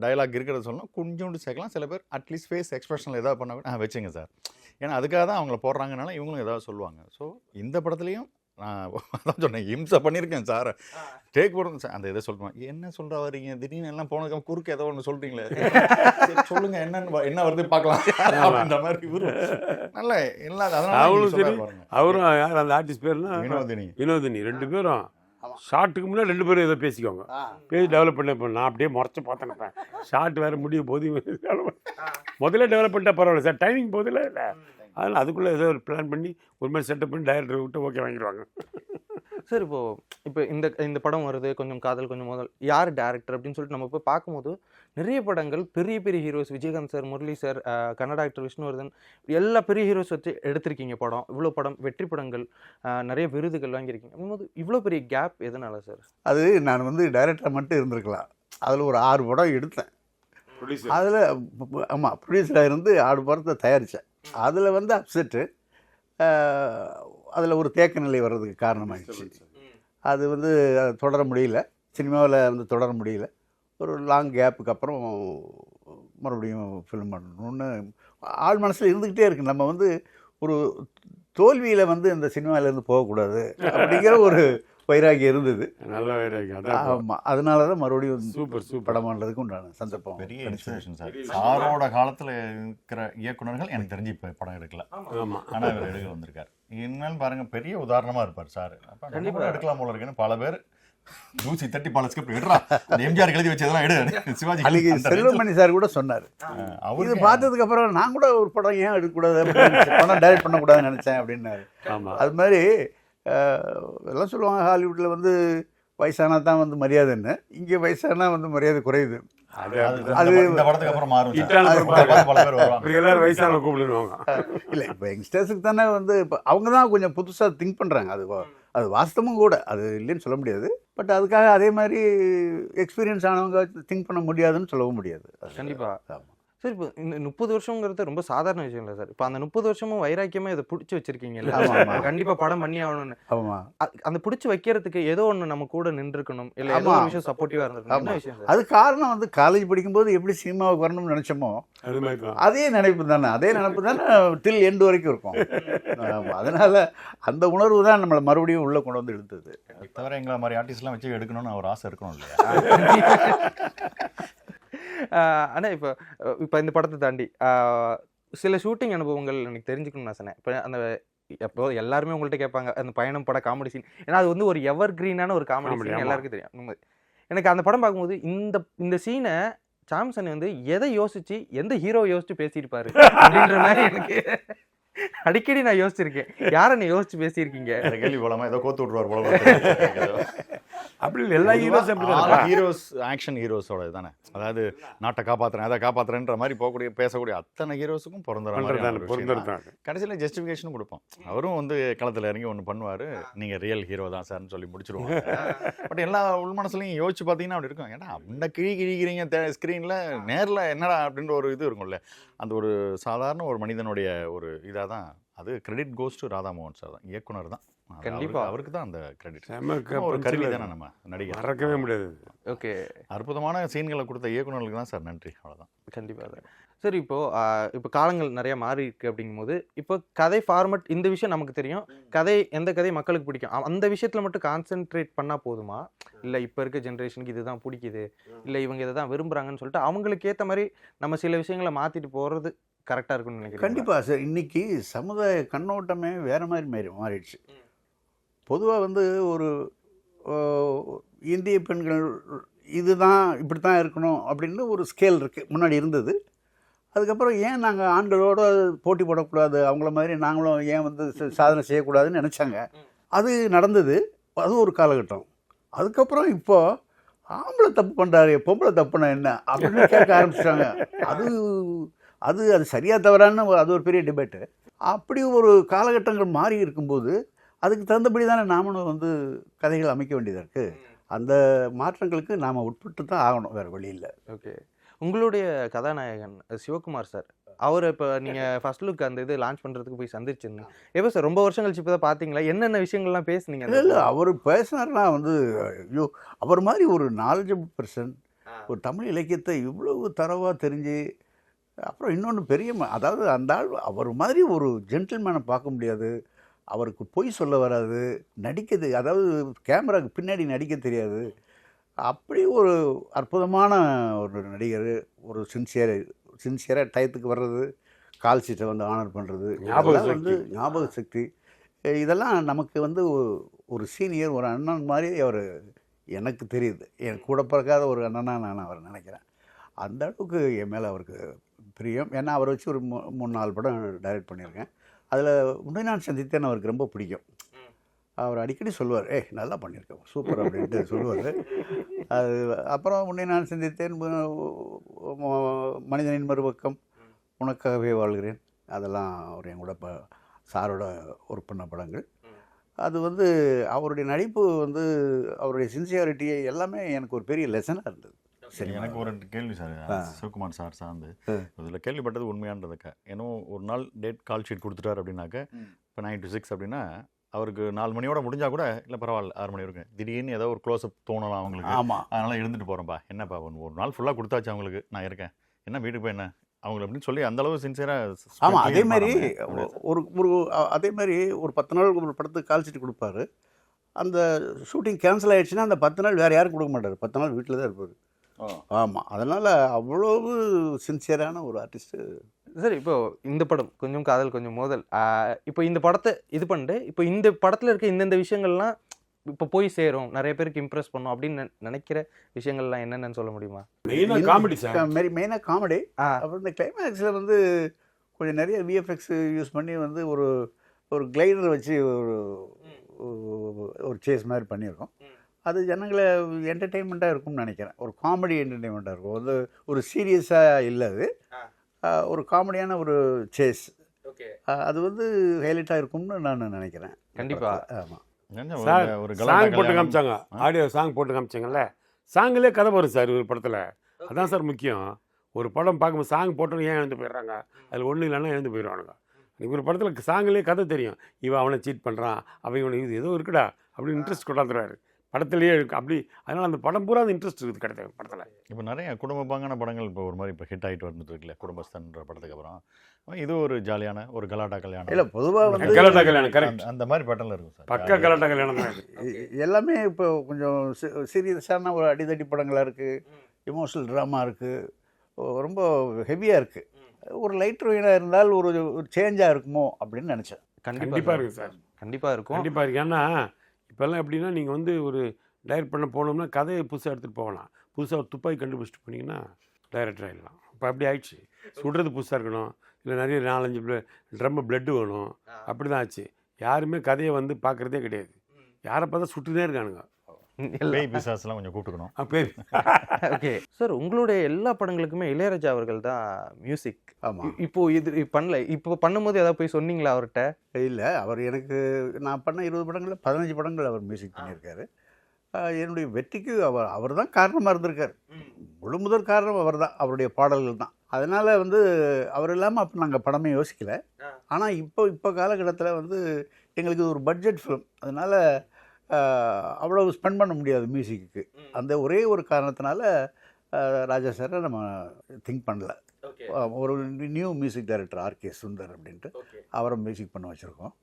டயலாக் இருக்கிறத சொல்லணும், கொஞ்சோண்டு சேர்க்கலாம். சில பேர் அட்லீஸ்ட் ஃபேஸ் எக்ஸ்பிரஷனில் ஏதாவது பண்ண கூட வச்சுங்க சார். ஏன்னா அதுக்காக தான் அவங்கள போடுறாங்கனால இவங்களும் ஏதாவது சொல்லுவாங்க. ஸோ இந்த படத்துலையும் நான் அதான் சொன்னேன், இம்சை பண்ணியிருக்கேன் சார். டேக் போடுங்க சார், அந்த இதை சொல்லுவேன், என்ன சொல்கிறா வரீங்க திடீர்னு எல்லாம் போனதுக்கு குறுக்கு ஏதோ ஒன்று சொல்கிறீங்களே, சொல்லுங்கள் என்ன வருது பார்க்கலாம் அப்படின்ற மாதிரி நல்ல எல்லாம். அதனால அவரும் யார் அந்த ஆர்டிஸ்ட் பேர்னா வினோதினி. 2 பேரும் ஷார்ட்டுக்கு முன்னாடி 2 பேரும் ஏதோ பேசிக்கோங்க, பேசி டெவலப் பண்ண. நான் அப்படியே முறைச்சி பார்த்தேன், ஷார்ட் வேறு முடிய போது முதல்ல டெவலப் பண்ணிட்டா பரவாயில்ல சார், டைமிங் போதில்ல இல்லை. அதனால் அதுக்குள்ளே ஏதோ ஒரு பிளான் பண்ணி ஒரு மாதிரி செட்டப் பண்ணி டைரக்டர் விட்டு ஓகே வாங்கிடுவாங்க. சார் இப்போ இந்த படம் வருது, கொஞ்சம் காதல் கொஞ்சம் முதல், யார் டேரக்டர் அப்படின்னு சொல்லிட்டு நம்ம போய் பார்க்கும்போது நிறைய படங்கள் பெரிய பெரிய heroes, Vijayakanth sir, Murali sir, Kannada actor Vishnuvardhan, எல்லா பெரிய ஹீரோஸ் வச்சு எடுத்திருக்கீங்க படம். இவ்வளோ படம் வெற்றி படங்கள், நிறைய விருதுகள் வாங்கியிருக்கீங்க. அப்படிங்கும்போது இவ்வளோ பெரிய கேப் எதனால சார்? அது நான் வந்து டைரக்டராக மட்டும் இருந்திருக்கலாம். அதில் ஒரு 6 படம் எடுத்தேன். அதில் ஆமாம் ப்ரொடியூசராக இருந்து 6 படத்தை தயாரித்தேன். அதில் வந்து அப்செட்டு, அதில் ஒரு தேக்க நிலை வர்றதுக்கு காரணமாகிடுச்சு. அது வந்து தொடர முடியல, சினிமாவில் வந்து தொடர முடியல. ஒரு லாங் கேப்புக்கு அப்புறம் மறுபடியும் ஃபில்ம் பண்ணணும்னு ஆள் மனசில் இருந்துக்கிட்டே இருக்குது. நம்ம வந்து ஒரு தோல்வியில் வந்து இந்த சினிமாவிலேருந்து போகக்கூடாது அப்படிங்கிற ஒரு வைராகியம் இருந்தது. நல்ல வைராகியம். ஆமாம், அதனால தான் மறுபடியும் சூப்பர் படம் பண்ணுறதுக்கு உண்டான சந்தர்ப்பம். பெரிய இன்ஸ்பிரேஷன் சார். சாரோட காலத்தில் இருக்கிற இயக்குநர்கள் எனக்கு தெரிஞ்சு இப்போ படம் எடுக்கல. ஆமாம், ஆனால் இவர் எடுக்க வந்திருக்காரு. என்னன்னு பாருங்க, பெரிய உதாரணமாக இருப்பார் சார். அப்போ கண்டிப்பாக எடுக்கலாம் போல இருக்குன்னு பல பேர் தூசி தட்டி பல ஸ்கிரிப்ட் எடுறா, எம்ஜிஆர் எழுதி வச்சதெல்லாம் எடு, சிவாஜி அன்றைக்கி செல்வமணி சார் கூட சொன்னார். இது பார்த்ததுக்கு அப்புறம் நான் கூட ஒரு படம் ஏன் எடுக்கக்கூடாது, படம் டைரக்ட் பண்ணக்கூடாதுன்னு நினச்சேன் அப்படின்னாரு. அது மாதிரி எல்லாம் சொல்லுவாங்க, ஹாலிவுட்டில் வந்து வயசானா தான் வந்து மரியாதைன்னு, இங்கே வயசானா வந்து மரியாதை குறையுது. அது இந்த படத்துக்கு அப்புறம் மாறும். எல்லாரும் வயசான கூப்பிடுவாங்க. இல்லை, இப்போ யங்ஸ்டர்ஸுக்கு தானே வந்து இப்போ அவங்க தான் கொஞ்சம் புதுசாக திங்க் பண்ணுறாங்க. அது வாஸ்தவமும் கூட, அது இல்லைன்னு சொல்ல முடியாது. பட் அதுக்காக அதே மாதிரி எக்ஸ்பீரியன்ஸ் ஆனவங்க திங்க் பண்ண முடியாதுன்னு சொல்லவும் முடியாது. கண்டிப்பாக. ஆமாம் சார், இப்போ இந்த 30 வருஷங்கிறது ரொம்ப சாதாரண விஷயம் இல்லை சார். இப்போ அந்த 30 வருஷமும் வைராக்கியமாக இதை பிடிச்சி வச்சிருக்கீங்கல்ல, கண்டிப்பாக படம் பண்ணி ஆகணும்னு. ஆமாம், அந்த பிடிச்சி வைக்கிறதுக்கு ஏதோ ஒன்று நம்ம கூட நின்றுக்கணும், இல்லை ஏதோ ஒரு விஷயம் சப்போர்ட்டிவாக இருந்திருக்கணும். என்ன விஷயம் சார்? அது காரணம் வந்து காலேஜ் படிக்கும்போது எப்படி சினிமாவுக்கு வரணும்னு நினச்சோமோ அதே நினைப்பு தானே டில் எண்டு வரைக்கும் இருக்கும். அதனால் அந்த உணர்வு தான் நம்மளை மறுபடியும் உள்ளே கொண்டு வந்து எடுத்தது. தவிர எங்களை மாதிரி ஆர்டிஸ்ட்லாம் வச்சு எடுக்கணும்னு ஒரு ஆசை இருக்கணும் இல்லையா? ஆனால் இப்போ இந்த படத்தை தாண்டி சில ஷூட்டிங் அனுபவங்கள் எனக்கு தெரிஞ்சுக்கணும்னு ஆசை. இப்போ அந்த எப்போ எல்லாருமே உங்கள்கிட்ட கேட்பாங்க அந்த பயணம் பட காமெடி சீன், ஏன்னா அது வந்து ஒரு எவர் கிரீனான ஒரு காமெடி சீன், எல்லாருக்கும் தெரியும். எனக்கு அந்த படம் பார்க்கும்போது இந்த சீனை சாம்சன் வந்து எதை யோசிச்சு எந்த ஹீரோ யோசிச்சு பேசியிருப்பாரு அப்படின்ற மாதிரி எனக்கு அடிக்கடி நான் யோசிச்சிருக்கேன். யாரை நீ யோசிச்சு பேசியிருக்கீங்க? கேள்வி போலாமா, ஏதோ கோத்து விட்டுருவார் போல. அப்படி எல்லா ஹீரோஸ் ஆக்ஷன் ஹீரோஸோட தானே, அதாவது நாட்டை காப்பாற்றுறேன் அதை காப்பாற்றுறேன்ற மாதிரி பேசக்கூடிய அத்தனை ஹீரோஸுக்கும் பிறந்துடுறாங்க. கடைசியில் ஜஸ்டிஃபிகேஷனும் கொடுப்போம். அவரும் வந்து களத்தில் இறங்கி ஒன்று பண்ணுவார், நீங்கள் ரியல் ஹீரோ தான் சார்னு சொல்லி முடிச்சிருவாங்க. பட் எல்லா உள் மனசுலையும் யோசிச்சு பார்த்தீங்கன்னா அப்படி இருக்கும். ஏன்னா அந்த கிழிக்கிறீங்க ஸ்க்ரீனில், நேரில் என்னடா அப்படின்ற ஒரு இது இருக்கும்ல. அந்த ஒரு சாதாரண ஒரு மனிதனுடைய ஒரு இதாக தான் அது. Credit goes to Radhamohan sir தான், இயக்குனர் தான். கண்டிப்பா. அவருக்கு தான் அந்த கிரெடிட். செம ஒரு கருவி punchline. தானே நம்ம நடிகர். மறக்கவே முடியாது. ஓகே, அற்புதமான சீன்களை கொடுத்த இயக்குனர்களுக்கு தான் சார் நன்றி. அவ்வளோதான். கண்டிப்பா சார். சரி, இப்போ காலங்கள் நிறைய மாறி இருக்கு அப்படிங்கும்போது, இப்போ கதை ஃபார்மட் இந்த விஷயம் நமக்கு தெரியும். எந்த கதை மக்களுக்கு பிடிக்கும் அந்த விஷயத்துல மட்டும் கான்சென்ட்ரேட் பண்ணா போதுமா, இல்ல இப்போ இருக்க ஜென்ரேஷனுக்கு இதுதான் பிடிக்குது, இல்ல இவங்க இதை தான் விரும்புறாங்கன்னு சொல்லிட்டு அவங்களுக்கு ஏத்த மாதிரி நம்ம சில விஷயங்களை மாத்திட்டு போறது கரெக்டா இருக்கும்னு நினைக்கிறேன். கண்டிப்பாக சார். இன்னைக்கு சமுதாய கண்ணோட்டமே வேறு மாதிரி மாறிடுச்சு. பொதுவாக வந்து ஒரு இந்திய பெண்கள் இதுதான் இப்படி தான் இருக்கணும் அப்படின்னு ஒரு ஸ்கேல் இருக்குது, முன்னாடி இருந்தது. அதுக்கப்புறம் ஏன் நாங்கள் ஆண்களோட போட்டி போடக்கூடாது, அவங்கள மாதிரி நாங்களும் ஏன் வந்து சாதனை செய்யக்கூடாதுன்னு நினச்சாங்க. அது நடந்தது, அது ஒரு காலகட்டம். அதுக்கப்புறம் இப்போது ஆம்பளை தப்பு பண்ணுறாரு, பொம்பளை தப்புனா என்ன அப்படின்னு கேட்க ஆரம்பிச்சிட்டாங்க. அது அது அது சரியாக தவறான்னு அது ஒரு பெரிய டிபேட்டு. அப்படி ஒரு காலகட்டங்கள் மாறி இருக்கும்போது அதுக்கு தகுந்தபடி தானே நாமளும் வந்து கதைகள் அமைக்க வேண்டியதாக இருக்குது. அந்த மாற்றங்களுக்கு நாம் உட்பட்டு தான் ஆகணும், வேறு வழி இல்லை. ஓகே, உங்களுடைய கதாநாயகன் சிவகுமார் சார், அவர் இப்போ நீங்கள் ஃபர்ஸ்ட் லுக் அந்த இது லான்ச் பண்ணுறதுக்கு போய் சந்திச்சிருந்தீங்க. எப்போ சார், ரொம்ப வருஷம் கழிச்சு இப்போ தான் பார்த்தீங்களா? என்னென்ன விஷயங்கள்லாம் பேசுனீங்க? இல்லை, அவர் பேசினார்னா வந்து ஐயோ, அவர் மாதிரி ஒரு நாலேஜபிள் பர்சன், ஒரு தமிழ் இலக்கியத்தை இவ்வளவு தரவாக தெரிஞ்சு, அப்புறம் இன்னொன்று பெரிய அதாவது அந்த ஆள் அவர் மாதிரி ஒரு ஜென்டில்மேனை பார்க்க முடியாது. அவருக்கு பொய் சொல்ல வராது, நடிக்கிறது அதாவது கேமராவுக்கு பின்னாடி நடிக்க தெரியாது. அப்படி ஒரு அற்புதமான ஒரு நடிகர். ஒரு சின்சியராக டயத்துக்கு வர்றது, கால் சீட்டை வந்து ஆனர் பண்ணுறது, வந்து ஞாபக சக்தி, இதெல்லாம் நமக்கு வந்து ஒரு சீனியர், ஒரு அண்ணன் மாதிரி அவர் எனக்கு தெரியுது. என் கூட பிறக்காத ஒரு அண்ணனாக நான் அவரை நினைக்கிறேன். அந்த அளவுக்கு என் மேலே அவருக்கு பிரியம். ஏன்னா அவரை வச்சு ஒரு 3-4 படம் டைரக்ட் பண்ணியிருக்கேன். அதில் உன்னை நான் சந்தித்தேன் அவருக்கு ரொம்ப பிடிக்கும். அவர் அடிக்கடி சொல்லுவார், நல்லா பண்ணியிருக்கேன், சூப்பர் அப்படின்ட்டு சொல்லுவார். அது அப்புறம் உன்னை நான் சந்தித்தேன், மனிதனின் மறுபக்கம், உனக்காகவே வாழ்கிறேன், அதெல்லாம் அவர் என் கூட சாரோட ஒர்க் பண்ண படங்கள். அது வந்து அவருடைய நடிப்பு வந்து அவருடைய சின்சியாரிட்டி எல்லாமே எனக்கு ஒரு பெரிய லெசனாக இருந்தது. சரி, எனக்கு ஒரு கேள்வி சார். சிவகுமார் சார் சார்ந்து இதில் கேள்விப்பட்டது உண்மையானதுக்கா? ஏன்னா ஒரு நாள் டேட் கால் ஷீட் கொடுத்துட்டார் அப்படின்னாக்க, இப்போ 9 to 6 அப்படின்னா அவருக்கு 4 மணியோட முடிஞ்சால் கூட இல்லை பரவாயில்ல 6 மணி வரைக்கும், திடீர்னு ஏதோ ஒரு க்ளோஸ்அப் தோணலாம் அவங்களுக்கு. ஆமாம், அதனால் எழுந்துட்டு போகிறேன்ப்பா, என்னப்பா ஒரு நாள் ஃபுல்லாக கொடுத்தாச்சு அவங்களுக்கு, நான் இருக்கேன், என்ன வீட்டுக்கு போய் என்ன அவங்கள அப்படின்னு சொல்லி அந்தளவு சின்சியராக. ஆமாம், அதே மாதிரி அதே மாதிரி ஒரு 10 நாள் ஒரு படத்துக்கு கால் ஷீட் கொடுப்பாரு. அந்த ஷூட்டிங் கேன்சல் ஆகிடுச்சுன்னா அந்த 10 நாள் வேறு யாரும் கொடுக்க மாட்டார், 10 நாள் வீட்டில் தான் இருப்பார். ஆமாம், அதனால் அவ்வளவு சின்சியரான ஒரு ஆர்டிஸ்ட்டு. சரி, இப்போ இந்த படம் கொஞ்சம் காதல் கொஞ்சம் மோதல், இப்போ இந்த படத்தை இது பண்ணிட்டு இப்போ இந்த படத்தில் இருக்க இந்தந்த விஷயங்கள்லாம் இப்போ போய் சேரும், நிறைய பேருக்கு இம்ப்ரெஸ் பண்ணும் அப்படின்னு நினைக்கிற விஷயங்கள்லாம் என்னென்னு சொல்ல முடியுமா? மெயினாக காமெடி சார், மெயினாக காமெடி. அப்புறம் இந்த கிளைமேக்ஸில் வந்து கொஞ்சம் நிறைய விஎஃப்எக்ஸ் யூஸ் பண்ணி வந்து ஒரு கிளைடர் வச்சு ஒரு சேஸ் மாதிரி பண்ணியிருக்கோம். அது ஜனங்களை என்டர்டெயின்மெண்ட்டாக இருக்கும்னு நினைக்கிறேன். ஒரு காமெடி என்டர்டெயின்மெண்ட்டாக இருக்கும். அது ஒரு சீரியஸாக இல்லை, அது ஒரு காமெடியான ஒரு சேஸ். அது வந்து ஹைலைட்டாக இருக்கும்னு நான் நினைக்கிறேன். கண்டிப்பாக. ஆமாம் சார், ஒரு சாங் போட்டு காமிச்சாங்க, ஆடியோ சாங் போட்டு காமிச்சாங்கல்ல, சாங்கிலே கதை வரும் சார் ஒரு படத்தில். அதான் சார் முக்கியம். ஒரு படம் பார்க்கும்போது சாங் போட்டோன்னு ஏன் எழுந்து போயிடுறாங்க, அதில் ஒன்றும் இல்லைன்னா எழுந்து போயிடுவானுங்க. ஒரு படத்தில் சாங்கிலே கதை தெரியும், இவன் அவனை சீட் பண்ணுறான், அவன் இவனை இது ஏதோ இருக்குடா அப்படின்னு இன்ட்ரெஸ்ட் கொண்டாந்துறாரு படத்துலேயே இருக்கு. அப்படி அதனால் அந்த படம் பூரா அந்த இன்ட்ரெஸ்ட் இருக்குது கிடையாது படத்தில். இப்போ நிறைய குடும்பப்பாங்கான படங்கள் இப்போ ஒரு மாதிரி இப்போ ஹிட் ஆகிட்டு வந்துட்டு இருக்குல்ல, குடும்பஸ்தன்ற படத்துக்கு அப்புறம் இது ஒரு ஜாலியான ஒரு கலாட்டா கல்யாணம். இல்லை, பொதுவாக வந்து கலாட்டா கல்யாணம் கரெக்ட், அந்த மாதிரி படம்ல இருக்கும் சார். பக்கா கலாட்டா கல்யாணம் தான் எல்லாமே. இப்போ கொஞ்சம் சீரியஸான ஒரு அடிதடி படங்களாக இருக்குது, எமோஷனல் ட்ராமா இருக்குது, ரொம்ப ஹெவியாக இருக்குது. ஒரு லைட் வெயினாக இருந்தால் ஒரு சேஞ்சாக இருக்குமோ அப்படின்னு நினச்சேன். கண்டிப்பாக இருக்குது சார், கண்டிப்பாக இருக்கும், கண்டிப்பாக இருக்குது. ஏன்னா இப்போல்லாம் எப்படின்னா நீங்கள் வந்து ஒரு டைரக்ட் பண்ண போனோம்னா கதையை புதுசாக எடுத்துகிட்டு போகலாம். புதுசாக ஒரு துப்பாக்கி கண்டுபிடிச்சிட்டு போனீங்கன்னா டைரக்டர் ஆகிடலாம். இப்போ அப்படி ஆயிடுச்சு. சுடுறது புதுசாக இருக்கணும், இல்லை நிறைய 4-5 ட்ரம்மு பிளட்டு வேணும், அப்படி தான் ஆச்சு. யாருமே கதையை வந்து பார்க்குறதே கிடையாது. யாரை பார்த்தா சுட்டுனே இருக்கானுங்க. பேய் பிசாஸ்லாம் கொஞ்சம் கூப்பிட்டுக்கணும். ஓகே சார், உங்களுடைய எல்லா படங்களுக்குமே இளையராஜா அவர்கள் தான் மியூசிக். ஆமாம். இப்போ இது பண்ணல, இப்போ பண்ணும்போது ஏதாவது போய் சொன்னீங்களா அவர்கிட்ட? இல்லை, அவர் எனக்கு நான் பண்ண 20 படங்களில் 15 படங்கள் அவர் மியூசிக் பண்ணியிருக்காரு. என்னுடைய வெற்றிக்கு அவர் தான் காரணமாக இருந்திருக்கார். முதல் காரணம் அவர் தான், அவருடைய பாடல்கள் தான். அதனால் வந்து அவர் இல்லாமல் அப்போ நாங்கள் படமே யோசிக்கலை. ஆனால் இப்போ காலகட்டத்தில் வந்து எங்களுக்கு இது ஒரு பட்ஜெட் ஃபிலிம், அதனால் அவ்வளவு ஸ்பெண்ட் பண்ண முடியாது மியூசிக்கு. அந்த ஒரே ஒரு காரணத்தினால ராஜா சாரை நம்ம திங்க் பண்ணல. ஒரு new music director RK Sundar அப்படின்ட்டு அவரை மியூசிக் பண்ண வச்சுருக்கோம்.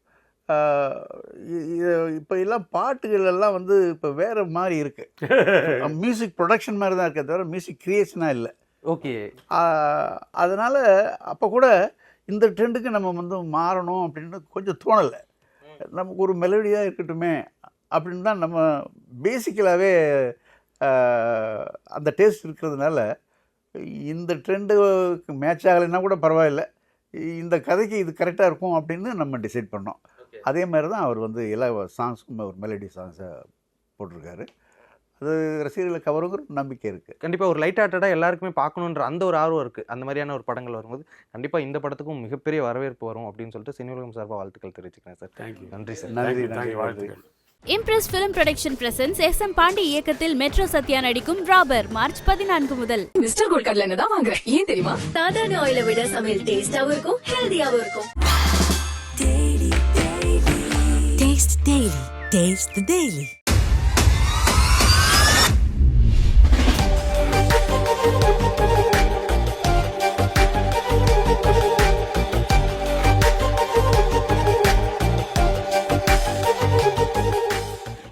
இப்போ எல்லாம் பாட்டுகள் எல்லாம் வந்து இப்போ வேறு மாதிரி இருக்குது. மியூசிக் ப்ரொடக்ஷன் மாதிரி தான் இருக்கே தவிர மியூசிக் கிரியேஷனாக இல்லை. ஓகே. அதனால் அப்போ கூட இந்த ட்ரெண்டுக்கு நம்ம வந்து மாறணும் அப்படின்னு கொஞ்சம் தோணலை. நமக்கு ஒரு மெலடியாக இருக்கட்டுமே அப்படின்னு தான் நம்ம பேசிக்கலாகவே அந்த டேஸ்ட் இருக்கிறதுனால இந்த ட்ரெண்டுக்கு மேட்ச் ஆகலைன்னா கூட பரவாயில்லை, இந்த கதைக்கு இது கரெக்டாக இருக்கும் அப்படின்னு நம்ம டிசைட் பண்ணோம். அதே மாதிரி தான் அவர் வந்து எல்லா சாங்ஸும் ஒரு மெலடி சாங்ஸை போட்டிருக்காரு. அது ரசிகர்களை கவருங்கிற நம்பிக்கை இருக்குது. கண்டிப்பாக ஒரு லைட் ஹார்ட்டடாக எல்லாருக்குமே பார்க்கணுன்ற அந்த ஒரு ஆர்வம் இருக்குது. அந்த மாதிரியான ஒரு படங்கள் வரும்போது கண்டிப்பாக இந்த படத்துக்கும் மிகப்பெரிய வரவேற்பு வரும் அப்படின்னு சொல்லிட்டு சினி உலகம் சார்பாக வாழ்த்துக்கள் தெரிவிச்சுக்கிறேன் சார். தேங்க்யூ. நன்றி சார். நன்றி. வாழ்த்துக்கள். Impress film production presents SM Pandi இயக்கத்தில் மெட்ரோ சத்யா நடிக்கும் ராபர் மார்ச் 14 முதல். மிஸ்டர் கோல்ட் கடலை தான் வாங்குறேன். ஏன் தெரியுமா? சாதாரண ஆயிலை விட சமையல் டேஸ்டாவும் இருக்கும், ஹெல்தியாவும் இருக்கும். Taste the Daily.